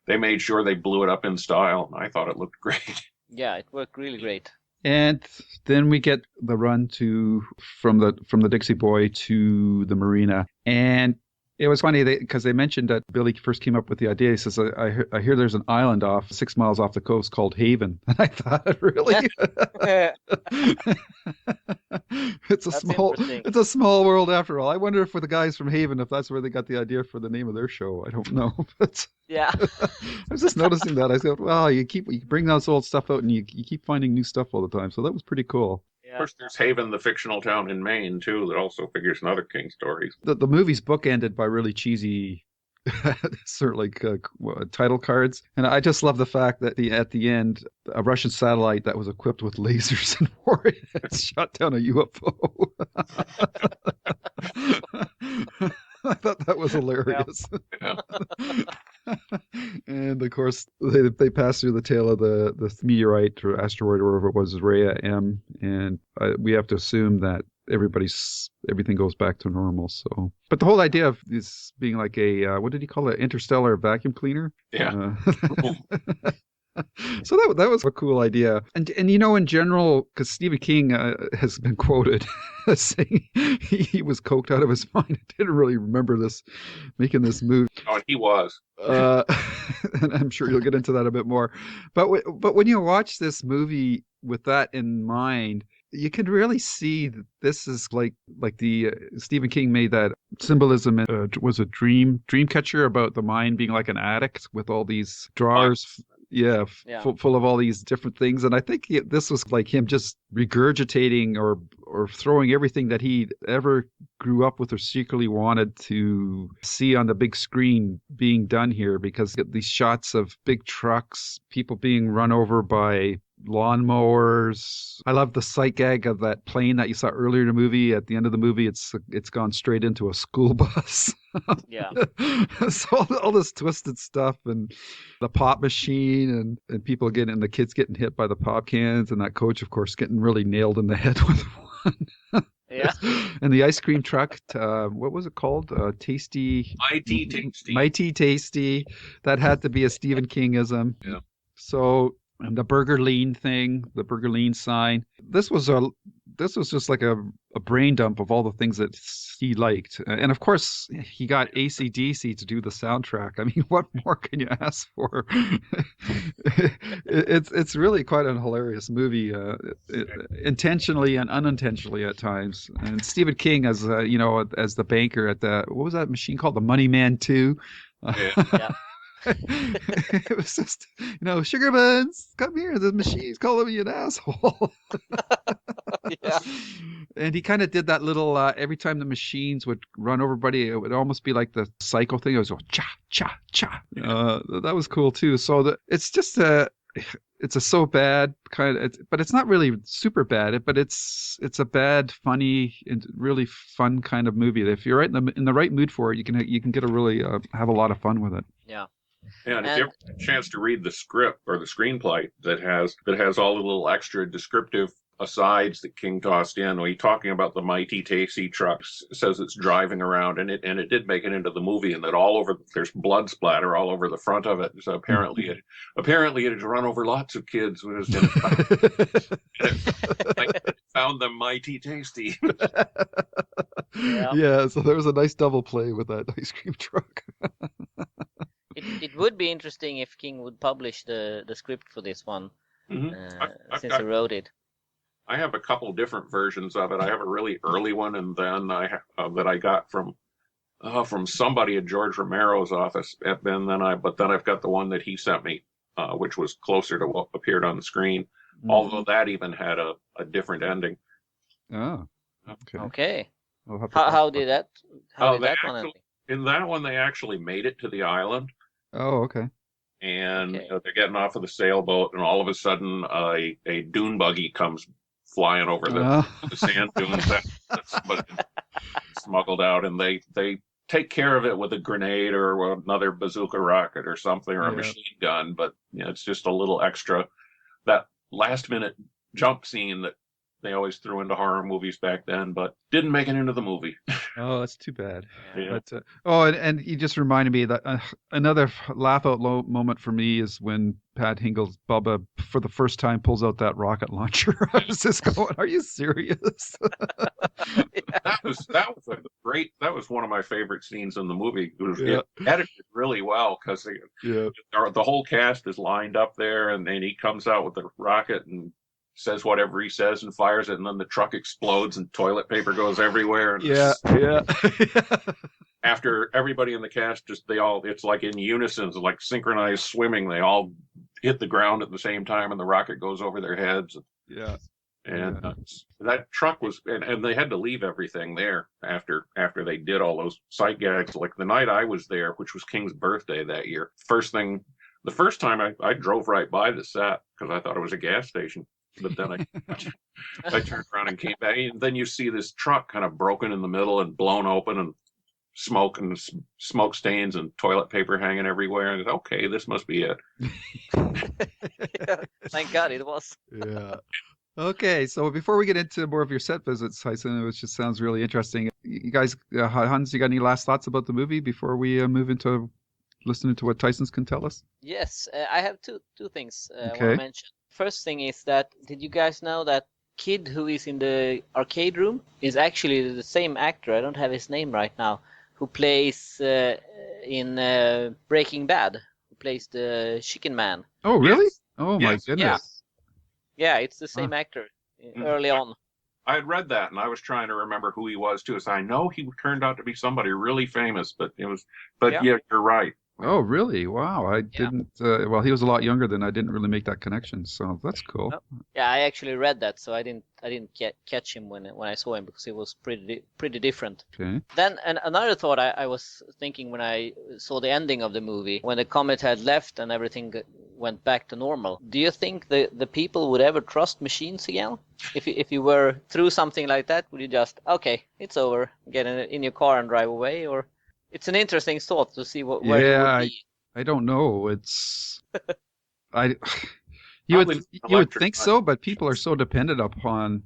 they made sure they blew it up in style. I thought it looked great. Yeah, it worked really great. And then we get the run from the Dixie Boy to the marina. And it was funny because they mentioned that Billy first came up with the idea. He says, I hear there's an island 6 miles off the coast called Haven. And I thought, really? It's a small world after all. I wonder if for the guys from Haven, if that's where they got the idea for the name of their show. I don't know. But yeah. I was just noticing that. I said, well, you bring this old stuff out and you keep finding new stuff all the time. So that was pretty cool. Of course, there's Haven, the fictional town in Maine, too, that also figures in other King stories. The movie's bookended by really cheesy sort of like title cards. And I just love the fact that at the end, a Russian satellite that was equipped with lasers and warheads shot down a UFO. I thought that was hilarious. Yeah. And of course, they pass through the tail of the meteorite or asteroid or whatever it was, Rhea M, and we have to assume that everything goes back to normal. So, but the whole idea of this being like a what did he call it, interstellar vacuum cleaner? Yeah. So that was a cool idea, and in general, because Stephen King has been quoted as saying he was coked out of his mind. I didn't really remember making this movie. Oh, he was. And I'm sure you'll get into that a bit more. But when you watch this movie with that in mind, you can really see that this is like the Stephen King made that symbolism. Was a Dreamcatcher about the mind being like an attic with all these drawers. Yeah, full of all these different things. And I think this was like him just regurgitating or throwing everything that he ever grew up with or secretly wanted to see on the big screen being done here, because these shots of big trucks, people being run over by lawnmowers. I love the sight gag of that plane that you saw earlier in the movie. At the end of the movie, it's gone straight into a school bus. Yeah. So all this twisted stuff, and the pop machine, and people the kids getting hit by the pop cans, and that coach, of course, getting really nailed in the head with one. Yeah. And the ice cream truck, what was it called? Tasty. Mighty Tasty. Mighty Tasty. That had to be a Stephen Kingism. Yeah. So, and the Burger Lean thing, the Burger Lean sign. This was just like a brain dump of all the things that he liked. And of course, he got AC/DC to do the soundtrack. I mean, what more can you ask for? It's really quite a hilarious movie, intentionally and unintentionally at times. And Stephen King as the banker at what was that machine called? The Money Man 2. Yeah. It was just, sugar buns, come here. The machine's calling me an asshole. Yeah. And he kind of did that little, every time the machines would run over buddy, it would almost be like the cycle thing. It was cha, cha, cha. That was cool too. So it's just it's a so bad kind of, but it's not really super bad, but it's a bad, funny, and really fun kind of movie. If you're right in the right mood for it, you can get a really have a lot of fun with it. Yeah. Yeah, and if you ever get a chance to read the script or the screenplay that has all the little extra descriptive asides that King tossed in, when he's talking about the Mighty Tasty trucks, says it's driving around, and it did make it into the movie, and that all over there's blood splatter all over the front of it. So apparently it had run over lots of kids when it was it found them mighty tasty. Yeah, so there was a nice double play with that ice cream truck. It would be interesting if King would publish the script for this one, since he wrote it. I have a couple different versions of it. I have a really early one, and then that I got from somebody at George Romero's office. But then I've got the one that he sent me, which was closer to what appeared on the screen. Although that even had a different ending. Oh. Okay. We'll have to How talk did about that one end? In that one, they actually made it to the island, Oh, okay. and Okay. they're getting off of the sailboat, and all of a sudden, a dune buggy comes flying over the sand dunes that somebody smuggled out, and they take care of it with a grenade or another bazooka rocket or something, or a Yeah. machine gun. But it's just a little extra. That last minute jump scene that they always threw into horror movies back then, but didn't make it into the movie. Oh, that's too bad. Yeah. But and you just reminded me that another laugh out loud moment for me is when Pat Hingle's Bubba for the first time pulls out that rocket launcher. I was just going, "Are you serious?" That was a great. That was one of my favorite scenes in the movie. Yeah. It edited really well because Yeah. the whole cast is lined up there, and then he comes out with the rocket and says whatever he says and fires it, and then the truck explodes and toilet paper goes everywhere. And Yeah. after everybody in the cast it's like in unison, it's like synchronized swimming. They all hit the ground at the same time, and the rocket goes over their heads. Yeah. And that truck was, and they had to leave everything there after they did all those sight gags. Like the night I was there, which was King's birthday that year, the first time I drove right by the set because I thought it was a gas station. But then I turned around and came back, and then you see this truck kind of broken in the middle and blown open, and smoke stains and toilet paper hanging everywhere. And okay, this must be it. Yeah, thank God it was. Yeah. Okay, so before we get into more of your set visits, Tyson, which just sounds really interesting, you guys, Hans, you got any last thoughts about the movie before we move into listening to what Tyson's can tell us? Yes, I have two things I want Okay. to mention. First thing is that, did you guys know that kid who is in the arcade room is actually the same actor, I don't have his name right now, who plays in Breaking Bad, who plays the Chicken Man. Oh, really? Yes. Oh, my Yes. goodness. Yeah, it's the same actor early on. I had read that, and I was trying to remember who he was too. So I know he turned out to be somebody really famous, but yeah, you're right. Oh, really? Wow. I didn't, well, he was a lot younger than I didn't really make that connection, so that's cool. Oh. Yeah, I actually read that, so I didn't catch him when I saw him because he was pretty different. Okay. Then another thought I was thinking when I saw the ending of the movie, when the comet had left and everything went back to normal. Do you think the people would ever trust machines again? If you were through something like that, would you just, okay, it's over, get in your car and drive away? Or it's an interesting thought to see where it would be. I don't know. It's you would think so, but people are so dependent upon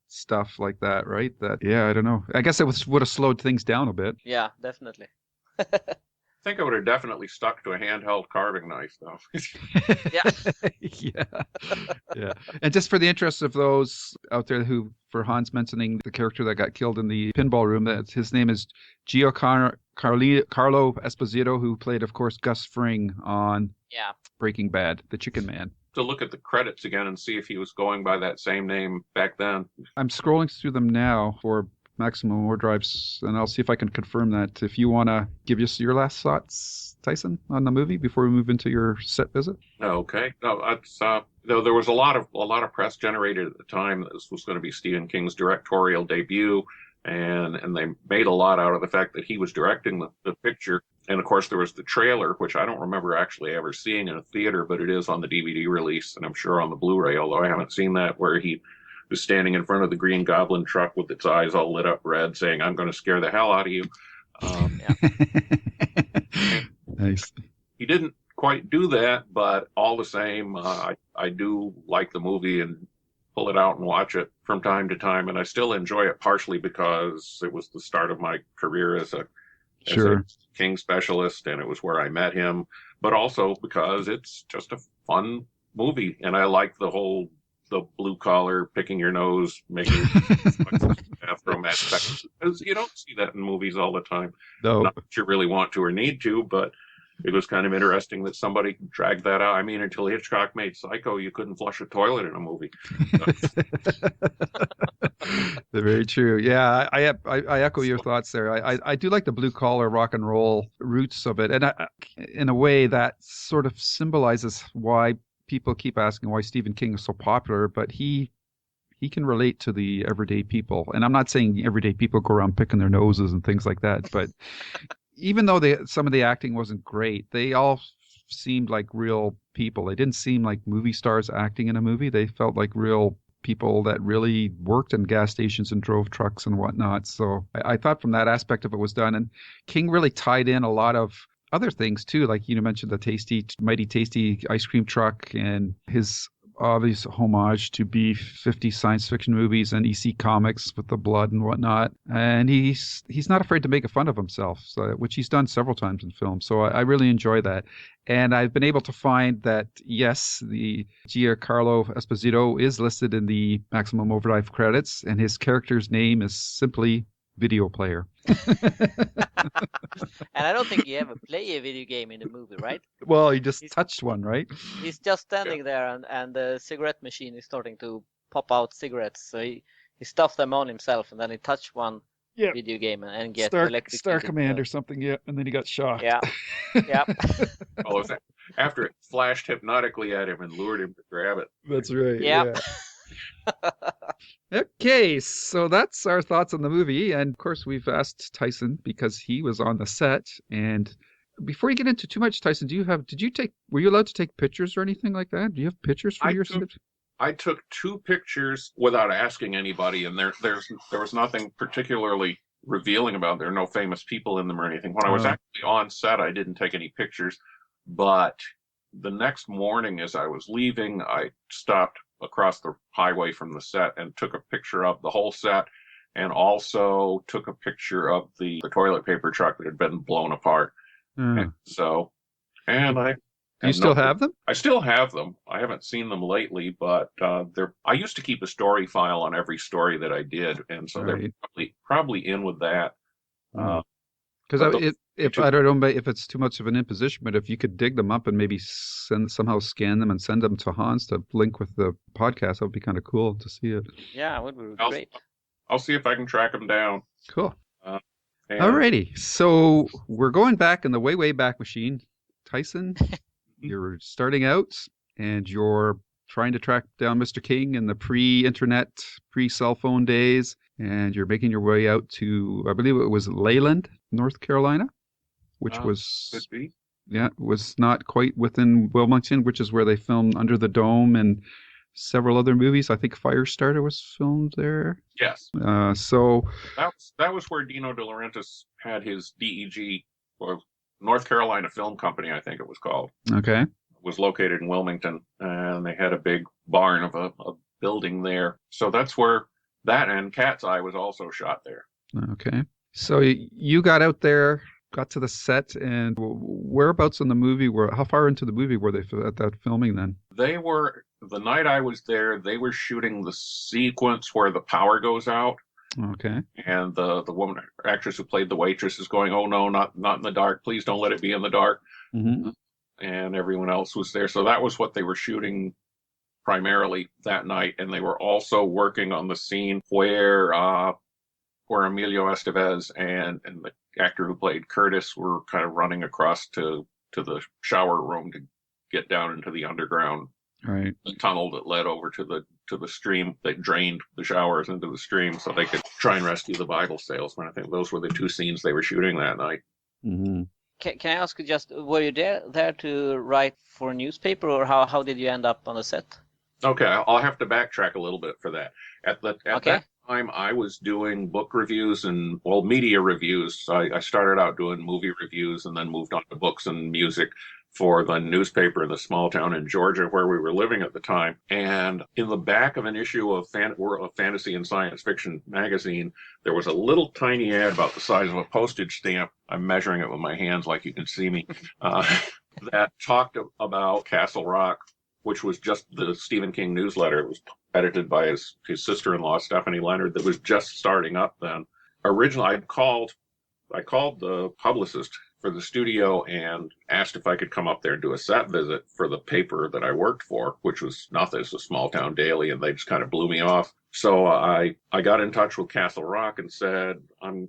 stuff like that, right? That I don't know. I guess it would have slowed things down a bit. Yeah, definitely. I think I would have definitely stuck to a handheld carving knife, though. Yeah. And just for the interest of those out there for Hans mentioning the character that got killed in the pinball room, his name is Giancarlo Esposito, who played, of course, Gus Fring on Breaking Bad, the Chicken Man. To look at the credits again and see if he was going by that same name back then. I'm scrolling through them now for Maximum Overdrives, and I'll see if I can confirm that. If you want to give us your last thoughts, Tyson, on the movie before we move into your set visit. Okay. No, it's though there was a lot of press generated at the time that this was going to be Stephen King's directorial debut, and they made a lot out of the fact that he was directing the picture. And of course, there was the trailer, which I don't remember actually ever seeing in a theater, but it is on the DVD release, and I'm sure on the Blu-ray, although I haven't seen that, where he was standing in front of the Green Goblin truck with its eyes all lit up red, saying, "I'm going to scare the hell out of you." Nice. He didn't quite do that, but all the same, I do like the movie and pull it out and watch it from time to time, and I still enjoy it partially because it was the start of my career as a King specialist, and it was where I met him, but also because it's just a fun movie, and I like the blue collar, picking your nose, making bathroom aspect, because you don't see that in movies all the time. No. Not that you really want to or need to, but it was kind of interesting that somebody dragged that out. I mean, until Hitchcock made Psycho, you couldn't flush a toilet in a movie. Very true. Yeah, I echo your thoughts there. I do like the blue collar rock and roll roots of it, and in a way that sort of symbolizes why people keep asking why Stephen King is so popular. But he he can relate to the everyday people. And I'm not saying everyday people go around picking their noses and things like that, but even though some of the acting wasn't great, they all seemed like real people. They didn't seem like movie stars acting in a movie. They felt like real people that really worked in gas stations and drove trucks and whatnot. So I thought from that aspect of it was done. And King really tied in a lot of other things too, like you mentioned the Mighty Tasty ice cream truck and his obvious homage to B-50 science fiction movies and EC comics with the blood and whatnot. And he's not afraid to make fun of himself, which he's done several times in film. So I really enjoy that. And I've been able to find that, yes, the Giancarlo Esposito is listed in the Maximum Overdrive credits, and his character's name is simply Video Player. And I don't think you ever play a video game in the movie, right? Well, he just touched one, right? He's just standing there, and the cigarette machine is starting to pop out cigarettes. So he stuffed them on himself, and then he touched one video game and get electrocuted. Star Command or something, and then he got shocked. Yeah, yeah. Oh, after it flashed hypnotically at him and lured him to grab it. That's right. Yep. Yeah. Okay, so that's our thoughts on the movie. And of course, we've asked Tyson because he was on the set. And before you get into too much, Tyson, were you allowed to take pictures or anything like that? Do you have pictures for your set? I took 2 pictures without asking anybody, and there was nothing particularly revealing about it. There are no famous people in them or anything. When I was actually on set, I didn't take any pictures, but the next morning as I was leaving, I stopped across the highway from the set and took a picture of the whole set, and also took a picture of the toilet paper truck that had been blown apart. And Do you still have them? I still have them. I haven't seen them lately, but I used to keep a story file on every story that I did, and so they're probably in with that. Because I don't know if it's too much of an imposition, but if you could dig them up and maybe somehow scan them and send them to Hans to link with the podcast, that would be kind of cool to see it. Yeah, it would be great. I'll see if I can track them down. Cool. Alrighty, so we're going back in the way back machine. Tyson, you're starting out and you're trying to track down Mr. King in the pre-internet, pre-cell phone days, and you're making your way out to, I believe it was Leyland, North Carolina, which was not quite within Wilmington, which is where they filmed Under the Dome and several other movies. I think Firestarter was filmed there. Yes. So that was where Dino De Laurentiis had his DEG, or North Carolina Film Company, I think it was called. Okay. It was located in Wilmington, and they had a big barn of a building there. So that's where that, and Cat's Eye was also shot there. Okay. So you got out there, got to the set, and whereabouts in the movie how far into the movie were they at that filming then? The night I was there, they were shooting the sequence where the power goes out. Okay. And the woman actress who played the waitress is going, "Oh no, not in the dark. Please don't let it be in the dark." Mm-hmm. And everyone else was there. So that was what they were shooting primarily that night. And they were also working on the scene where Emilio Estevez and the actor who played Curtis were kind of running across to the shower room to get down into the underground tunnel that led over to the stream that drained the showers into the stream, so they could try and rescue the Bible salesman. I think those were the 2 scenes they were shooting that night. Mm-hmm. Can I ask you were you there to write for a newspaper, or how did you end up on the set? Okay, I'll have to backtrack a little bit for that. At that time, I was doing book reviews and media reviews. I started out doing movie reviews and then moved on to books and music for the newspaper in the small town in Georgia where we were living at the time. And in the back of an issue of Fantasy and Science Fiction magazine, there was a little tiny ad about the size of a postage stamp. I'm measuring it with my hands like you can see me, that talked about Castle Rock, which was just the Stephen King newsletter. It was edited by his sister-in-law, Stephanie Leonard, that was just starting up then. Originally, I called the publicist for the studio and asked if I could come up there and do a set visit for the paper that I worked for, which was nothing. It's a small town daily, and they just kind of blew me off. So I got in touch with Castle Rock and said, I'm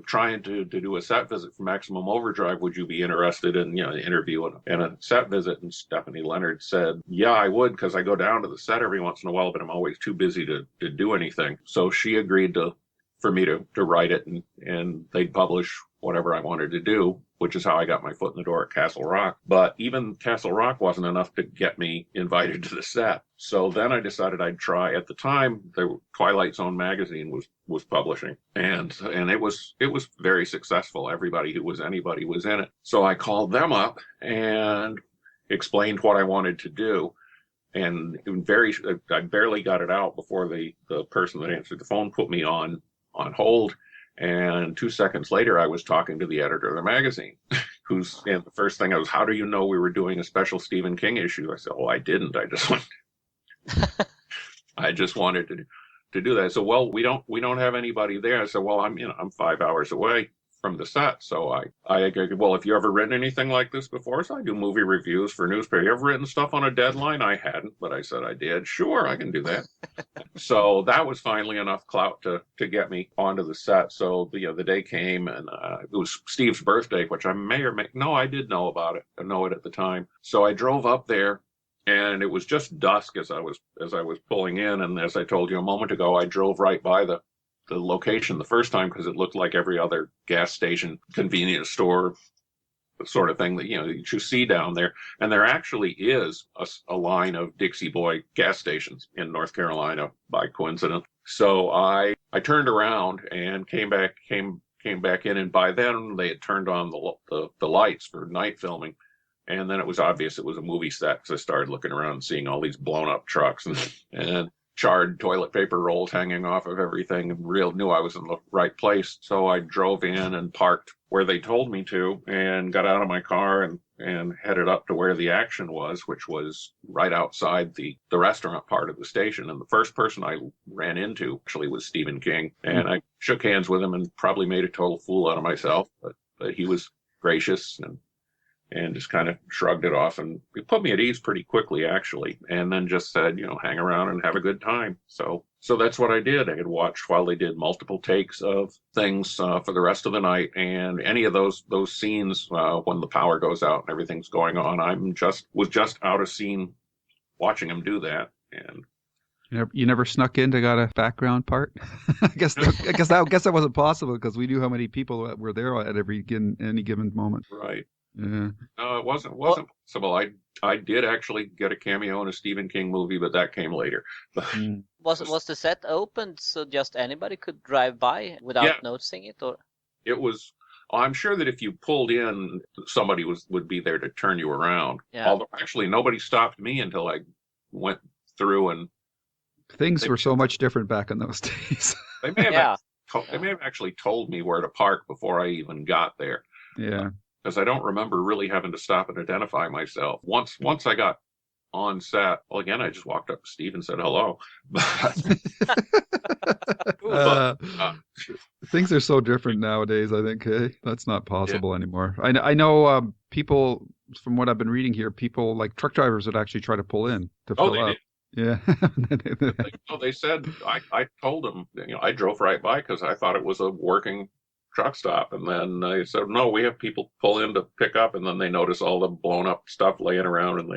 trying to do a set visit for Maximum Overdrive. Would you be interested in, an interview and a set visit? And Stephanie Leonard said, yeah, I would, because I go down to the set every once in a while, but I'm always too busy to do anything. So she agreed for me to write it, and they'd publish whatever I wanted to do, which is how I got my foot in the door at Castle Rock. But even Castle Rock wasn't enough to get me invited to the set. So then I decided I'd try. At the time, the Twilight Zone magazine was publishing, and it was very successful. Anybody was in it. So I called them up and explained what I wanted to do. And I barely got it out before the person that answered the phone put me on hold. And 2 seconds later, I was talking to the editor of the magazine, and the first thing how do you know we were doing a special Stephen King issue? I said, oh, I didn't. I just wanted to do that. I said, well, we don't have anybody there. I said, well, I'm 5 hours away from the set. So I agreed, well, have you ever written anything like this before? So I do movie reviews for newspaper. You ever written stuff on a deadline? I hadn't, but I said I did. Sure, I can do that. So that was finally enough clout to get me onto the set. So the day came, and it was Steve's birthday, which I I did know about it. I know it at the time. So I drove up there, and it was just dusk as I was pulling in. And as I told you a moment ago, I drove right by the location the first time because it looked like every other gas station, convenience store sort of thing that you see down there. And there actually is a line of Dixie Boy gas stations in North Carolina by coincidence. So I turned around and came back in, and by then they had turned on the lights for night filming. And then it was obvious it was a movie set because I started looking around and seeing all these blown up trucks and charred toilet paper rolls hanging off of everything, and knew I was in the right place. So I drove in and parked where they told me to, and got out of my car and headed up to where the action was, which was right outside the restaurant part of the station. And the first person I ran into actually was Stephen King. And I shook hands with him and probably made a total fool out of myself, but he was gracious and just kind of shrugged it off, and it put me at ease pretty quickly, actually, and then just said, hang around and have a good time. So that's what I did. I had watched while they did multiple takes of things for the rest of the night, and any of those scenes when the power goes out and everything's going on, was just out of scene watching them do that. And you never snuck in to got a background part? I guess that wasn't possible because we knew how many people were there at any given moment. Right. Yeah. No, it wasn't possible. I did actually get a cameo in a Stephen King movie, but that came later. Was the set opened so just anybody could drive by without noticing it, or? It was. I'm sure that if you pulled in, somebody would be there to turn you around. Yeah. Although actually nobody stopped me until I went through, and things were so much different back in those days. They may have actually told me where to park before I even got there. Yeah. Because I don't remember really having to stop and identify myself. Once I got on set, well, again, I just walked up to Steve and said hello. Things are so different nowadays, I think. Hey, that's not possible anymore. I know people, from what I've been reading here, people like truck drivers would actually try to pull in to fill up. Yeah. They said, I told them, I drove right by because I thought it was a working truck stop, and then they said, no, we have people pull in to pick up, and then they notice all the blown up stuff laying around, and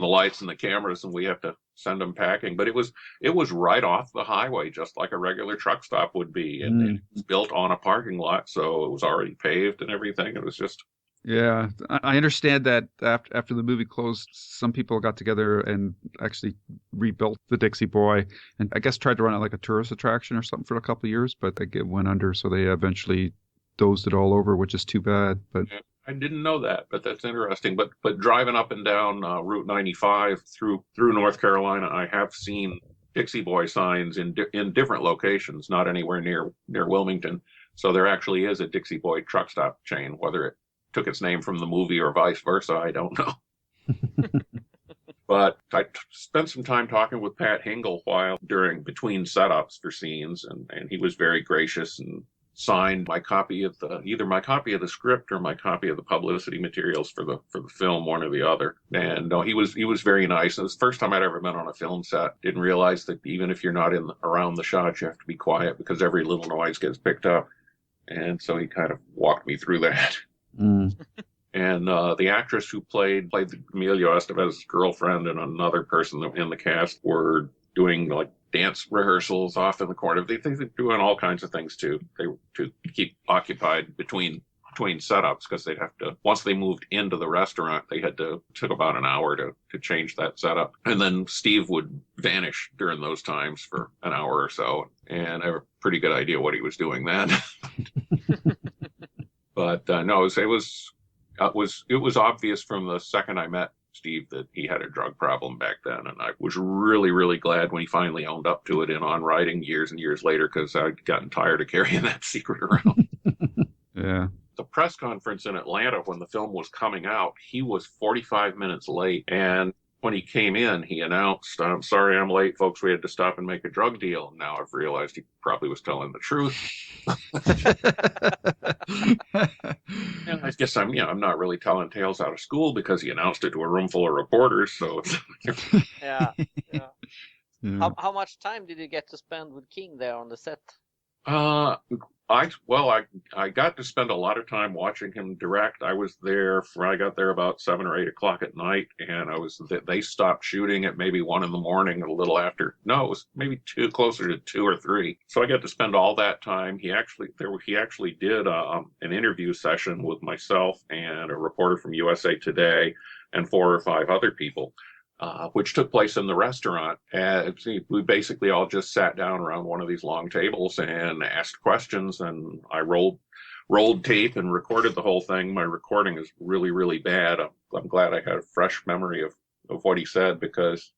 the lights and the cameras, and we have to send them packing. But it was right off the highway, just like a regular truck stop would be, and it was built on a parking lot, so it was already paved and everything. It was just Yeah, I understand that after the movie closed, some people got together and actually rebuilt the Dixie Boy, and I guess tried to run it like a tourist attraction or something for a couple of years, but it went under, so they eventually dozed it all over, which is too bad. But I didn't know that, but that's interesting. But driving up and down Route 95 through North Carolina, I have seen Dixie Boy signs in different locations, not anywhere near Wilmington. So there actually is a Dixie Boy truck stop chain. Whether it took its name from the movie or vice versa, I don't know. But I spent some time talking with Pat Hingle between setups for scenes, and he was very gracious and signed my copy of either my copy of the script or my copy of the publicity materials for the film, one or the other. And no, he was very nice. It was the first time I'd ever been on a film set. Didn't realize that even if you're not around the shot, you have to be quiet because every little noise gets picked up. And so he kind of walked me through that. Mm. And the actress who played Emilio Estevez's girlfriend and another person in the cast were doing like dance rehearsals off in the corner. They were doing all kinds of things to keep occupied between setups, because they'd have to, once they moved into the restaurant, took about an hour to change that setup. And then Steve would vanish during those times for an hour or so. And I have a pretty good idea what he was doing then. But no, it was obvious from the second I met Steve that he had a drug problem back then. And I was really, really glad when he finally owned up to it on writing years and years later, because I'd gotten tired of carrying that secret around. Yeah. The press conference in Atlanta when the film was coming out, he was 45 minutes late. And when he came in, he announced, "I'm sorry I'm late, folks. We had to stop and make a drug deal." And now I've realized he probably was telling the truth. And I guess I'm not really telling tales out of school, because he announced it to a room full of reporters. So Yeah. Yeah. How much time did you get to spend with King there on the set? I got to spend a lot of time watching him direct. I got there about 7 or 8 o'clock at night, and they stopped shooting at maybe 1 a.m, a little after. No, it was maybe closer to 2 or 3. So I got to spend all that time. He actually did an interview session with myself and a reporter from USA Today and 4 or 5 other people. Which took place in the restaurant. And we basically all just sat down around one of these long tables and asked questions, and I rolled tape and recorded the whole thing. My recording is really, really bad. I'm glad I had a fresh memory of what he said, because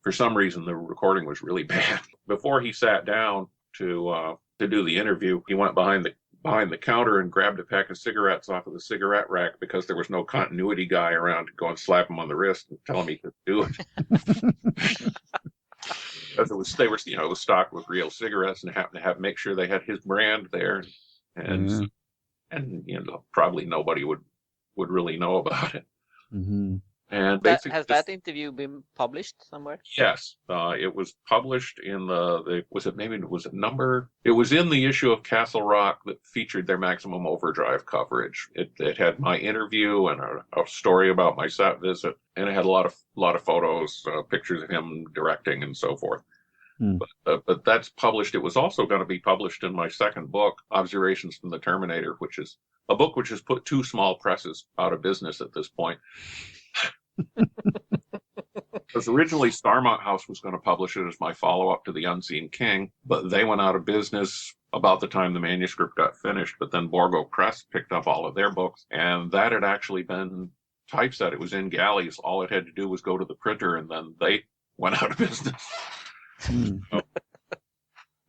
for some reason the recording was really bad. Before he sat down to do the interview, he went behind the counter and grabbed a pack of cigarettes off of the cigarette rack, because there was no continuity guy around to go and slap him on the wrist and tell him he could do it. Because it was stocked with real cigarettes, and happened to make sure they had his brand there, and probably nobody would really know about it. Mm-hmm. And basically, has that interview been published somewhere? Yes, it was published in it was in the issue of Castle Rock that featured their Maximum Overdrive coverage. It had my interview and a story about my set visit, and it had a lot of photos, pictures of him directing and so forth. But that's published. It was also going to be published in my second book, Observations from the Terminator, which is a book which has put 2 small presses out of business at this point. Because originally Starmont House was going to publish it as my follow-up to The Unseen King, but they went out of business about the time the manuscript got finished. But then Borgo Press picked up all of their books, and that had actually been typeset. It was in galleys. All it had to do was go to the printer, and then they went out of business.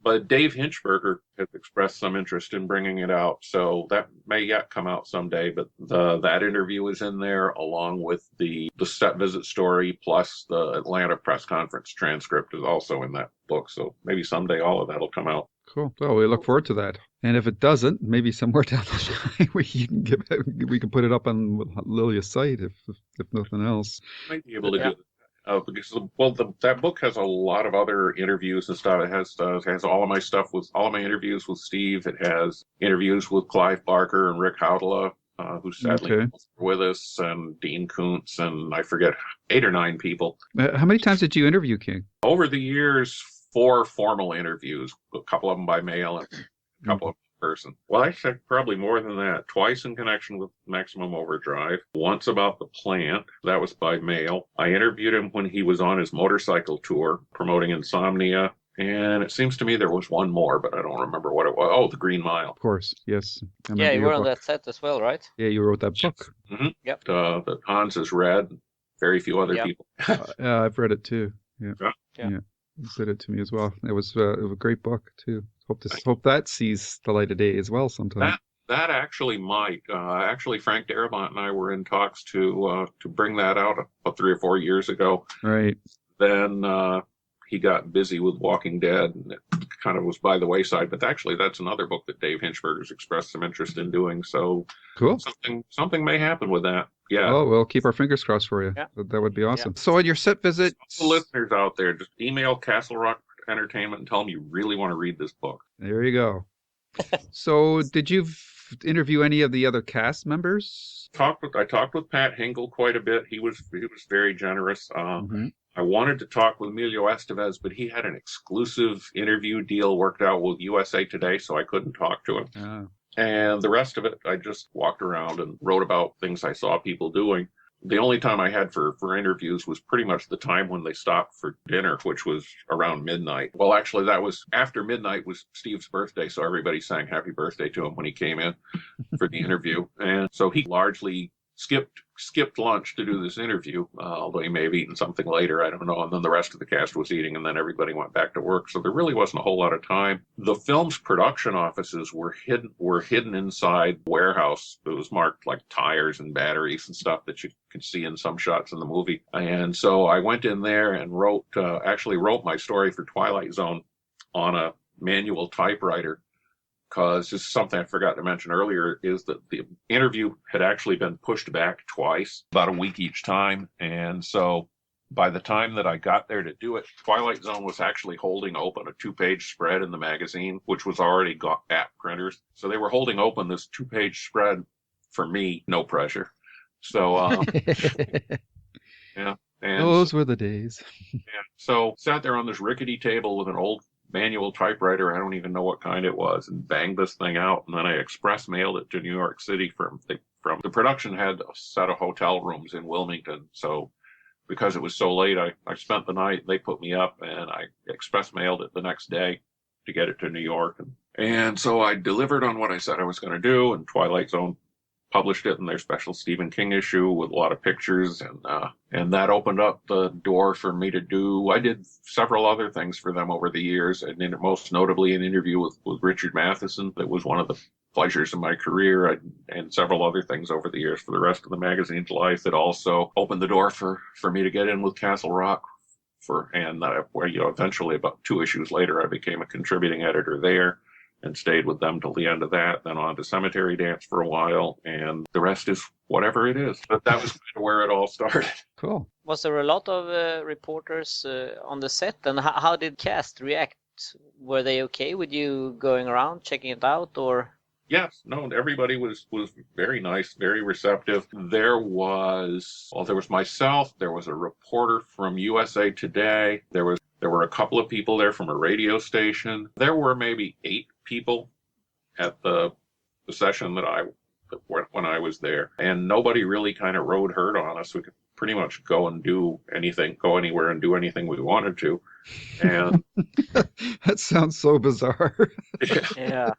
But Dave Hinchberger has expressed some interest in bringing it out, so that may yet come out someday. But that interview is in there, along with the set visit story, plus the Atlanta press conference transcript is also in that book. So maybe someday all of that will come out. Cool. Well, we look forward to that. And if it doesn't, maybe somewhere down the line we can put it up on Lilja's site, if nothing else. Might be able to do that. Because that book has a lot of other interviews and stuff. It has all of my stuff with all of my interviews with Steve. It has interviews with Clive Barker and Rick Hautala, who's sadly with us, and Dean Koontz, and I forget 8 or 9 people. How many times did you interview King? Over the years, 4 formal interviews, a couple of them by mail and a couple of them in person. Well, actually, probably more than that. Twice in connection with Maximum Overdrive. Once about the plant. That was by mail. I interviewed him when he was on his motorcycle tour promoting Insomnia. And it seems to me there was one more, but I don't remember what it was. Oh, The Green Mile. Of course, yes. Yeah, you were on that set as well, right? Yeah, you wrote that book. Mm-hmm. Yep. That Hans has read. Very few other people. I've read it too. Yeah. Yeah. You said it to me as well. It was a great book too. Hope that sees the light of day as well sometime. That actually might. Actually, Frank Darabont and I were in talks to bring that out about 3 or 4 years ago. Right. Then he got busy with Walking Dead, and it kind of was by the wayside. But actually, that's another book that Dave Hinchberger's expressed some interest in doing. So cool. Something may happen with that. Yeah. Oh, we'll keep our fingers crossed for you. Yeah. That would be awesome. Yeah. So on your set visit, the listeners out there, just email Castle Rock Entertainment and tell them you really want to read this book. There you go. So, did you interview any of the other cast members? I talked with Pat Hingle quite a bit. He was very generous. I wanted to talk with Emilio Estevez, but he had an exclusive interview deal worked out with USA Today, so I couldn't talk to him. And the rest of it, I just walked around and wrote about things I saw people doing. The only time I had for interviews was pretty much the time when they stopped for dinner, which was around midnight. Well, actually, that was after midnight was Steve's birthday, so everybody sang happy birthday to him when he came in for the interview. And so he largely skipped lunch to do this interview, although he may have eaten something later, I don't know. And then the rest of the cast was eating, and then everybody went back to work. So there really wasn't a whole lot of time. The film's production offices were hidden inside a warehouse that was marked like tires and batteries and stuff that you could see in some shots in the movie. And so I went in there and wrote my story for Twilight Zone on a manual typewriter. Because this is something I forgot to mention earlier, is that the interview had actually been pushed back twice, about a week each time. And so by the time that I got there to do it, Twilight Zone was actually holding open a 2-page spread in the magazine, which was already got at printers. So they were holding open this 2-page spread for me, no pressure. So, yeah. And those were the days. Yeah. So sat there on this rickety table with an old manual typewriter, I don't even know what kind it was, and banged this thing out, and then I express mailed it to New York City from the production had a set of hotel rooms in Wilmington. So because it was so late, I spent the night, they put me up, and I express mailed it the next day to get it to New York. And so I delivered on what I said I was going to do, and Twilight Zone published it in their special Stephen King issue with a lot of pictures, and that opened up the door for me to do. I did several other things for them over the years, and most notably an interview with Richard Matheson. That was one of the pleasures of my career, and several other things over the years for the rest of the magazine's life. It also opened the door for me to get in with Castle Rock where eventually about 2 issues later I became a contributing editor there. And stayed with them till the end of that, then on to Cemetery Dance for a while, and the rest is whatever it is. But that was kind of where it all started. Cool. Was there a lot of reporters on the set, and how did cast react? Were they okay with you going around, checking it out, or? Yes, no, everybody was very nice, very receptive. There was myself, there was a reporter from USA Today, there were a couple of people there from a radio station. There were maybe 8 people at the session when I was there, and nobody really kind of rode herd on us. We could pretty much go anywhere and do anything we wanted to. And that sounds so bizarre. Yeah.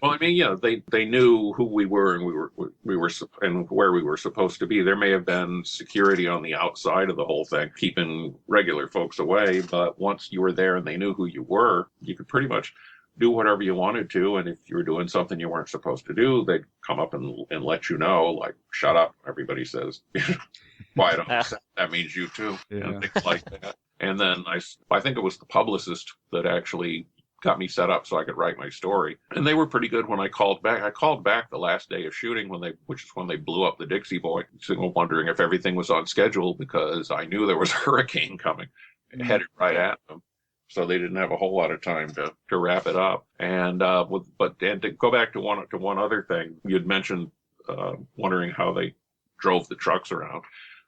Well, I mean, yeah, they knew who we were, and we were and where we were supposed to be. There may have been security on the outside of the whole thing, keeping regular folks away. But once you were there and they knew who you were, you could pretty much do whatever you wanted to. And if you were doing something you weren't supposed to do, they'd come up and let you know, like, shut up, everybody says. Quiet on the set, that means you too. Yeah. And things like that. And then I think it was the publicist that actually got me set up so I could write my story. And they were pretty good when I called back. I called back the last day of shooting which is when they blew up the Dixie Boy, wondering if everything was on schedule, because I knew there was a hurricane coming, headed right at them. So they didn't have a whole lot of time to wrap it up. And to go back to one other thing, you'd mentioned wondering how they drove the trucks around,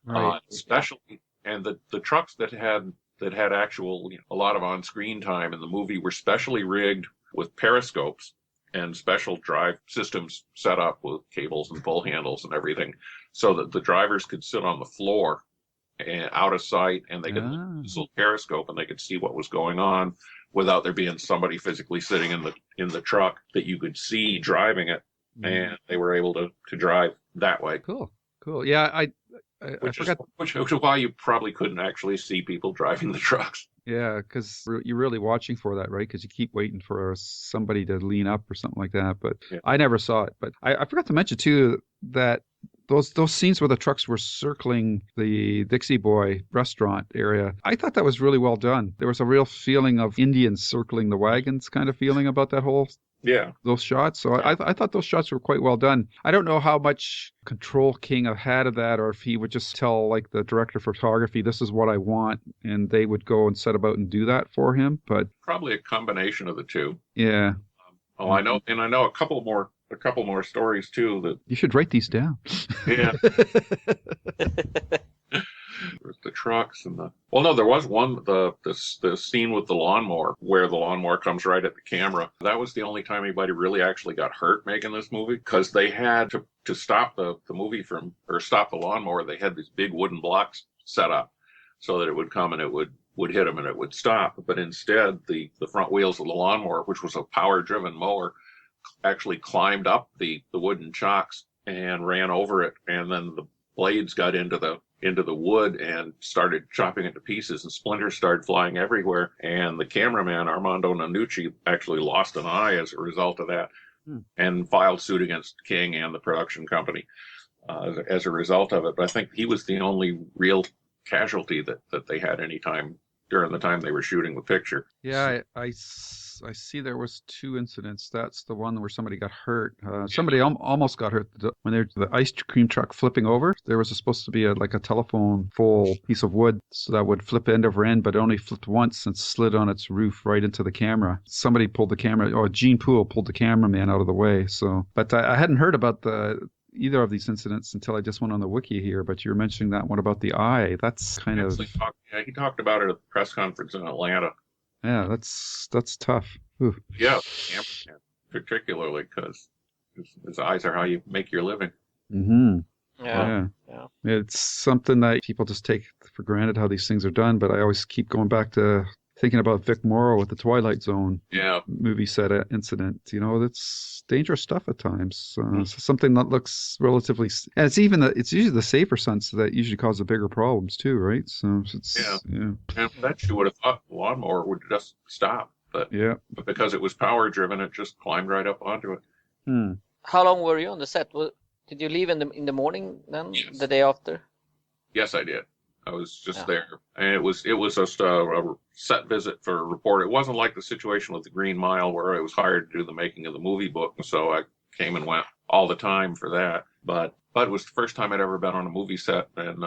Right. especially, and the trucks that had actual, a lot of on-screen time in the movie were specially rigged with periscopes and special drive systems set up with cables and pull handles and everything, so that the drivers could sit on the floor and out of sight, and they could use a periscope and they could see what was going on without there being somebody physically sitting in the truck that you could see driving it, and they were able to drive that way. Cool. Yeah, I forgot. Which is why you probably couldn't actually see people driving the trucks. Yeah, because you're really watching for that, right? Because you keep waiting for somebody to lean up or something like that. But yeah. I never saw it. But I forgot to mention too that those scenes where the trucks were circling the Dixie Boy restaurant area, I thought that was really well done. There was a real feeling of Indians circling the wagons kind of feeling about that whole. Yeah, those shots. So I thought those shots were quite well done. I don't know how much control King had of that, or if he would just tell like the director of photography, this is what I want, and they would go and set about and do that for him. But probably a combination of the two. Yeah. Oh, I know, and I know a couple more stories too. That You should write these down. yeah, there's the trucks and the. Well, no, there was one the scene with the lawnmower where the lawnmower comes right at the camera. That was the only time anybody really actually got hurt making this movie, because they had to stop the movie from, or stop the lawnmower. They had these big wooden blocks set up so that it would come and it would hit them and it would stop. But instead, the front wheels of the lawnmower, which was a power-driven mower, actually climbed up the wooden chocks and ran over it, and then the blades got into the wood and started chopping it to pieces, and splinters started flying everywhere. And the cameraman, Armando Nanucci, actually lost an eye as a result of that, and filed suit against King and the production company as a result of it. But I think he was the only real casualty that they had any time during the time they were shooting the picture. Yeah, I see there was 2 incidents. That's the one where somebody got hurt. Somebody almost got hurt when the ice cream truck flipping over. There was supposed to be a telephone pole piece of wood so that would flip end over end, but it only flipped once and slid on its roof right into the camera. Somebody pulled the camera, or Gene Poole pulled the cameraman out of the way. So, but I hadn't heard about either of these incidents until I just went on the wiki here, but you were mentioning that one about the eye. That's kind of... He talked about it at the press conference in Atlanta. Yeah, that's tough. Ooh. Yeah, particularly because his eyes are how you make your living. Mm-hmm. Yeah. It's something that people just take for granted how these things are done, but I always keep going back to thinking about Vic Morrow with the Twilight Zone movie set incident. That's dangerous stuff at times. So something that looks relatively, and it's usually the safer stunts that usually cause the bigger problems too, right? So it's And that you would have thought the lawnmower would just stop, but because it was power driven, it just climbed right up onto it. How long were you on the set? Did you leave in the morning then? Yes. The day after? Yes, I did. I was just there, and it was just a set visit for a report. It wasn't like the situation with the Green Mile where I was hired to do the making of the movie book, so I came and went all the time for that. But it was the first time I'd ever been on a movie set, and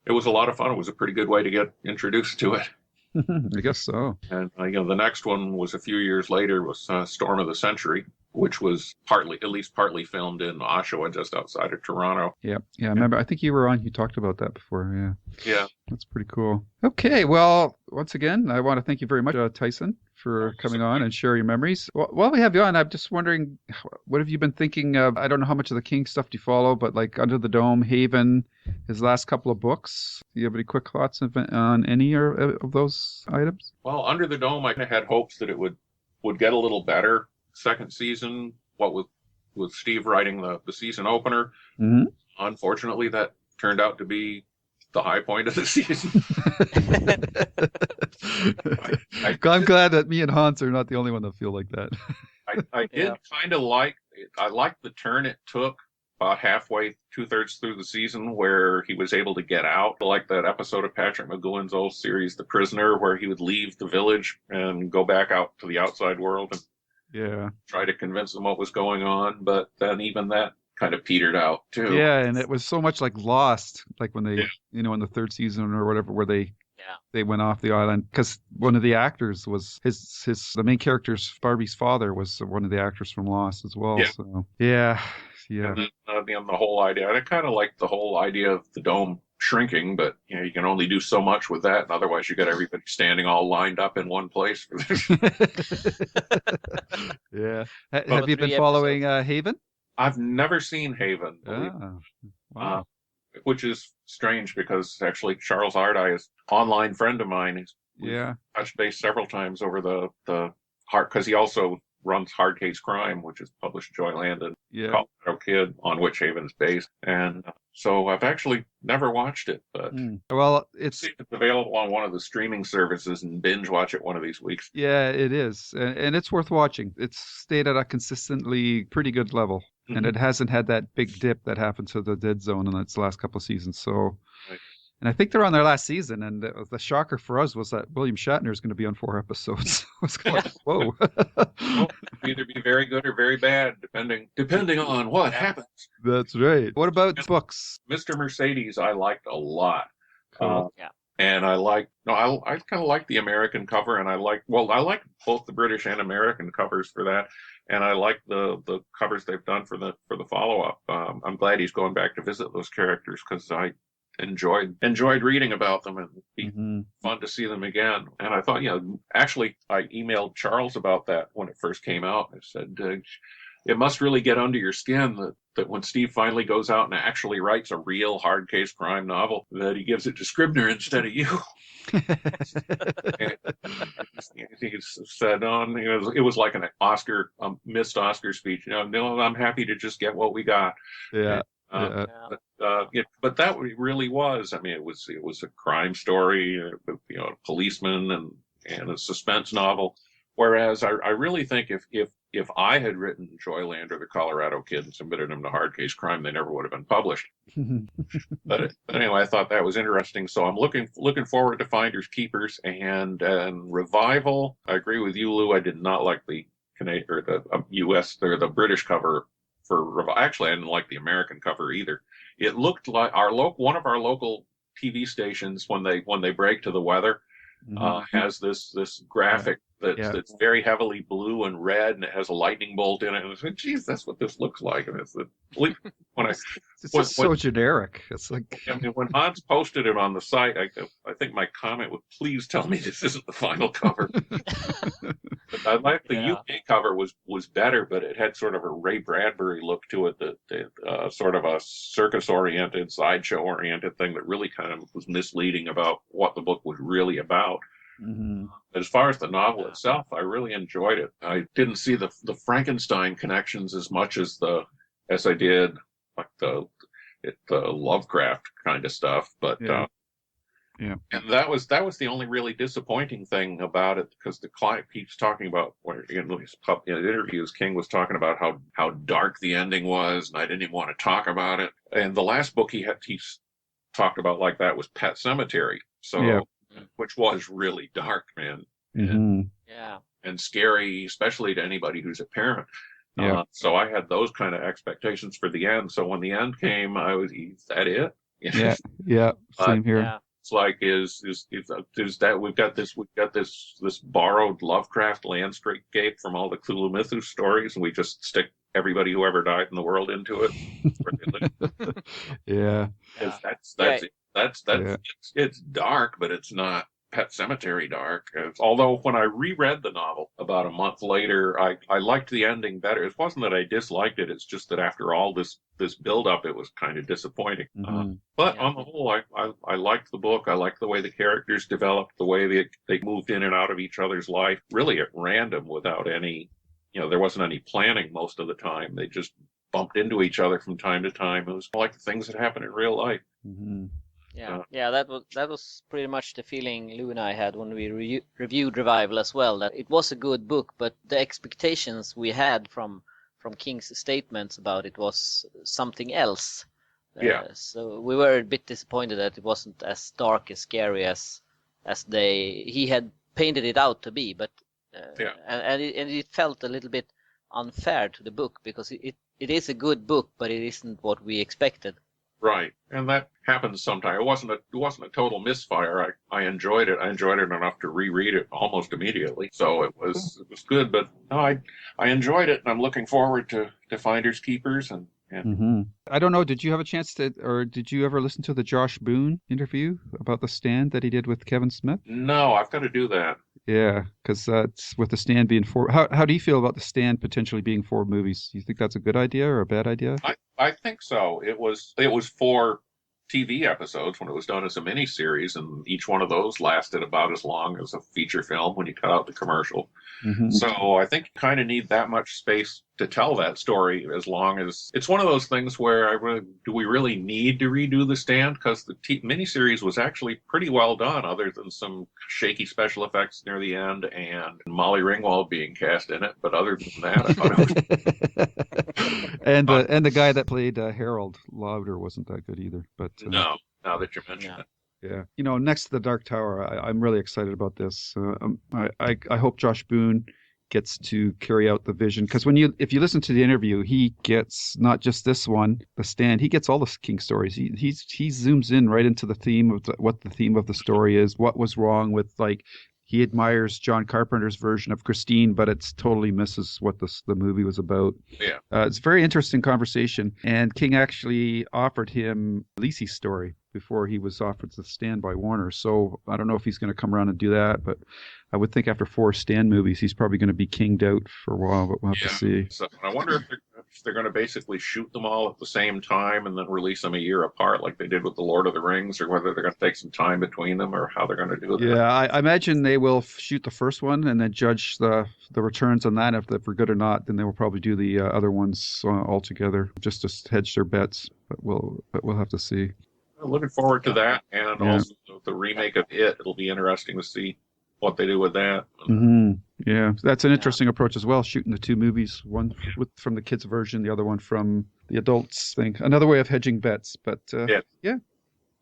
it was a lot of fun. It was a pretty good way to get introduced to it. I guess so. And the next one was a few years later, was Storm of the Century, which was at least partly filmed in Oshawa, just outside of Toronto. Yeah, I remember. I think you were on. You talked about that before. Yeah. That's pretty cool. Okay, well, once again, I want to thank you very much, Tyson, for coming on and sharing your memories. Well, while we have you on, I'm just wondering, what have you been thinking of? I don't know how much of the King stuff do you follow, but like Under the Dome, Haven, his last couple of books. Do you have any quick thoughts on any of those items? Well, Under the Dome, I had hopes that it would get a little better. Second season, what with Steve writing the season opener. Mm-hmm. Unfortunately, that turned out to be the high point of the season. I'm glad that me and Hans are not the only one that feel like that. I did kind of like it. I liked the turn it took about halfway, 2/3 through the season, where he was able to get out. Like that episode of Patrick McGowan's old series, The Prisoner, where he would leave the village and go back out to the outside world and try to convince them what was going on. But then even that kind of petered out too. Yeah, and it was so much like Lost, like when they, in the third season or whatever, where they went off the island, because one of the actors was the main character's Barbie's father was one of the actors from Lost as well. Yeah. So yeah. And then the whole idea, I kind of like the whole idea of the dome shrinking, but you can only do so much with that, and otherwise you got everybody standing all lined up in one place for this. Yeah. Have you been following Haven? I've never seen Haven, wow. Which is strange because actually Charles Ardai is an online friend of mine. He's touched base several times over the heart, because he also runs Hard Case Crime, which is published Joy Landon, Colorado Kid, on which Haven's based. And so I've actually never watched it, but well, it's available on one of the streaming services and binge watch it one of these weeks. Yeah, it is. And it's worth watching. It's stayed at a consistently pretty good level. And it hasn't had that big dip that happened to the Dead Zone in its last couple of seasons. So, and I think they're on their last season. And the shocker for us was that William Shatner is going to be on 4 episodes. I was like, whoa. Well, either be very good or very bad, depending on what happens. That's right. What about books? Mr. Mercedes, I liked a lot. Cool. And I kind of like the American cover, and I like both the British and American covers for that, and I like the covers they've done for the follow up. I'm glad he's going back to visit those characters because I enjoyed reading about them, and it'd be fun to see them again. And I thought, actually, I emailed Charles about that when it first came out. I said, it must really get under your skin that when Steve finally goes out and actually writes a real hard case crime novel, that he gives it to Scribner instead of you. He said, it was like an Oscar, missed Oscar speech. No, I'm happy to just get what we got. Yeah. But that really was. I mean, it was a crime story, a policeman and a suspense novel. Whereas I really think if I had written Joyland or the Colorado Kid and submitted them to Hard Case Crime, they never would have been published. But anyway, I thought that was interesting. So I'm looking forward to Finders Keepers and Revival. I agree with you, Lou. I did not like the Canadian or the U.S. or the British cover for Revival. Actually, I didn't like the American cover either. It looked like one of our local TV stations when they break to the weather has this graphic that's very heavily blue and red, and it has a lightning bolt in it. And I said, "Geez, that's what this looks like." And it's so generic. It's like, I mean, when Hans posted it on the site, I think my comment was, "Please tell me this isn't the final cover." I like the UK cover was better, but it had sort of a Ray Bradbury look to it, that sort of a circus-oriented, sideshow-oriented thing that really kind of was misleading about what the book was really about. As far as the novel itself, I really enjoyed it. I didn't see the Frankenstein connections as much as I did like the Lovecraft kind of stuff, but and that was the only really disappointing thing about it, because the client keeps talking about, in interviews, King was talking about how dark the ending was, and I didn't even want to talk about it. And the last book he talked about like that was Pet Sematary, which was really dark, man. And scary, especially to anybody who's a parent. So I had those kind of expectations for the end. So when the end came, is that it? Same here. It's like is that we've got this borrowed Lovecraft landscape from all the Cthulhu Mythos stories, and we just stick everybody who ever died in the world into it. It's dark, but it's not Pet Sematary dark. Although when I reread the novel about a month later, I liked the ending better. It wasn't that I disliked it; it's just that after all this build-up, it was kind of disappointing. But on the whole, I liked the book. I liked the way the characters developed, the way they moved in and out of each other's life, really at random, without any, there wasn't any planning most of the time. They just bumped into each other from time to time. It was like the things that happen in real life. That was pretty much the feeling Lou and I had when we reviewed Revival as well. That it was a good book, but the expectations we had from King's statements about it was something else. So we were a bit disappointed that it wasn't as dark, as scary as he had painted it out to be. But and it felt a little bit unfair to the book, because it is a good book, but it isn't what we expected. Right, and that happens sometimes. It wasn't a total misfire. I enjoyed it. I enjoyed it enough to reread it almost immediately. So it was good. But no, I enjoyed it, and I'm looking forward to Finders Keepers. And I don't know. Did you have a chance did you ever listen to the Josh Boone interview about The Stand that he did with Kevin Smith? No, I've got to do that. Yeah, because that's with The Stand being 4. How do you feel about The Stand potentially being 4 movies? Do you think that's a good idea or a bad idea? I think so. It was 4 TV episodes when it was done as a miniseries, and each one of those lasted about as long as a feature film when you cut out the commercial. So I think you kind of need that much space to tell that story, as long as it's one of those things where do we really need to redo The Stand? Because the miniseries was actually pretty well done, other than some shaky special effects near the end and Molly Ringwald being cast in it. But other than that, I thought it was... and the guy that played Harold Lauder wasn't that good either. But no, now that you mention it. Yeah, next to the Dark Tower, I'm really excited about this. I hope Josh Boone gets to carry out the vision. Because if you listen to the interview, he gets not just this one, The Stand. He gets all the King stories. He zooms in right into the theme of what the theme of the story is. What was wrong with, like, he admires John Carpenter's version of Christine, but it's totally misses what the movie was about. Yeah. It's a very interesting conversation. And King actually offered him Lisi's story before he was offered The Stand by Warner. So I don't know if he's going to come around and do that, but I would think after 4 Stand movies, he's probably going to be kinged out for a while, but we'll have to see. So I wonder if they're going to basically shoot them all at the same time and then release them a year apart like they did with The Lord of the Rings, or whether they're going to take some time between them, or how they're going to do it. Yeah, I imagine they will shoot the first one and then judge the returns on that. If they're good or not, then they will probably do the other ones all together, just to hedge their bets. But we'll have to see. I'm looking forward to that, and also the remake of It. It'll be interesting to see what they do with that. Mm-hmm. Yeah, that's an interesting approach as well, shooting the 2 movies, one from the kids' version, the other one from the adults thing. Another way of hedging bets, but yeah.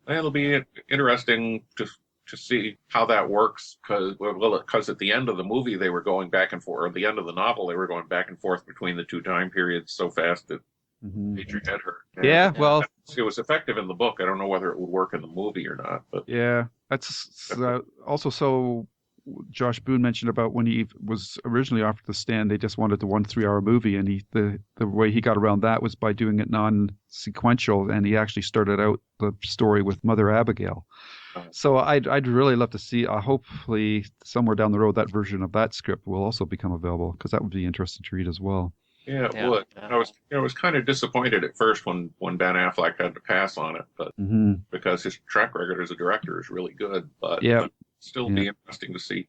It'll be interesting to see how that works, because at the end of the movie they were going back and forth, or at the end of the novel they were going back and forth between the 2 time periods so fast that made your head hurt. Yeah, well, it was effective in the book. I don't know whether it would work in the movie or not, but yeah, that's also so. Josh Boone mentioned about when he was originally offered The Stand, they just wanted the 1 3-hour movie, and the way he got around that was by doing it non-sequential, and he actually started out the story with Mother Abigail. So I'd really love to see, hopefully somewhere down the road, that version of that script will also become available, because that would be interesting to read as well. Yeah, it would. I was kind of disappointed at first when Ben Affleck had to pass on it, but because his track record as a director is really good. But still be interesting to see.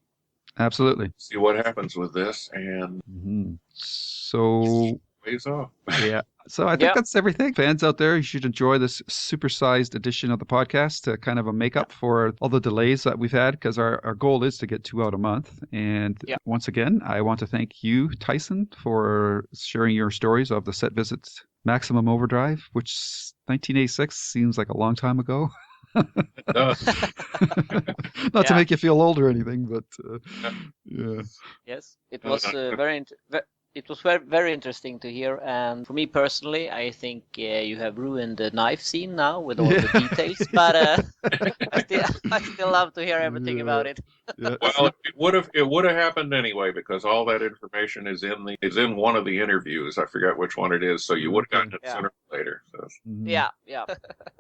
Absolutely. See what happens with this, and so ways off. Yeah. So I think that's everything. Fans out there, you should enjoy this supersized edition of the podcast to kind of a make-up for all the delays that we've had, because our goal is to get 2 out a month. And once again, I want to thank you, Tyson, for sharing your stories of the set visits Maximum Overdrive, which 1986 seems like a long time ago. It does. Not to make you feel old or anything, but yeah. Yes, it was it was very, very interesting to hear, and for me personally, I think you have ruined the knife scene now with all the details, but I still love to hear everything about it. Well, it would have happened anyway, because all that information is in one of the interviews. I forget which one it is, so you would have gotten it sooner or later. So. Yeah.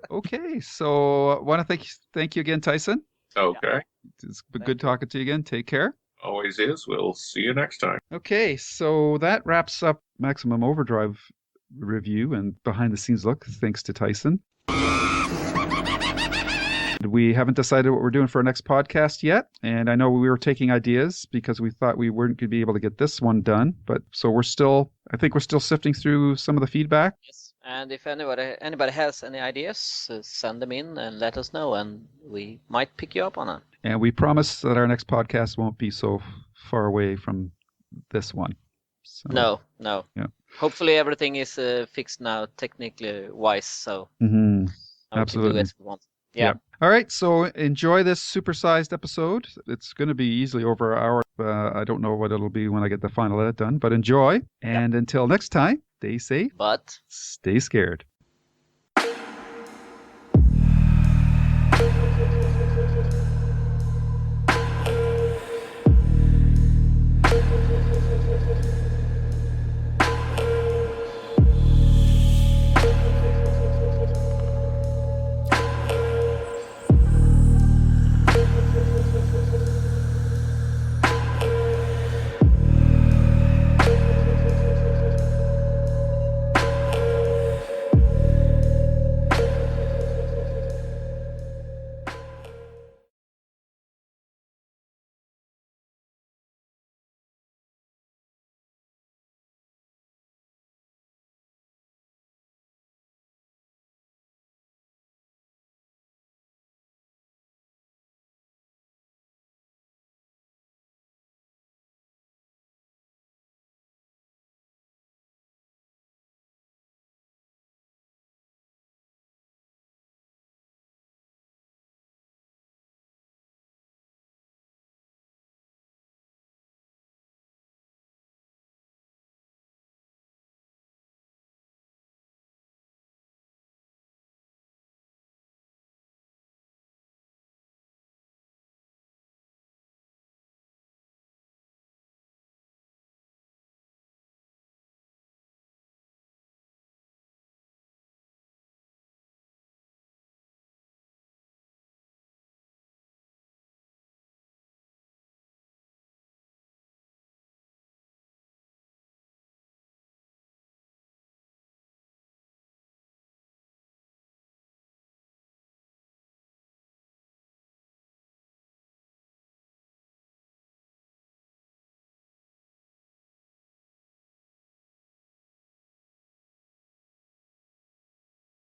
Okay, so I want to thank you again, Tyson. Okay. It's been good talking to you again. Take care. Always is. We'll see you next time. Okay, so that wraps up Maximum Overdrive review and behind the scenes look, thanks to Tyson. We haven't decided what we're doing for our next podcast yet, and I know we were taking ideas because we thought we weren't going to be able to get this one done, but so I think we're still sifting through some of the feedback. Yes. And if anybody has any ideas, send them in and let us know, and we might pick you up on it. And we promise that our next podcast won't be so far away from this one. So, no. Yeah. Hopefully everything is fixed now, technically wise, so absolutely. We can do as we want. Yeah. All right, so enjoy this supersized episode. It's going to be easily over an hour. I don't know what it'll be when I get the final edit done, but enjoy. And until next time, stay safe, but stay scared.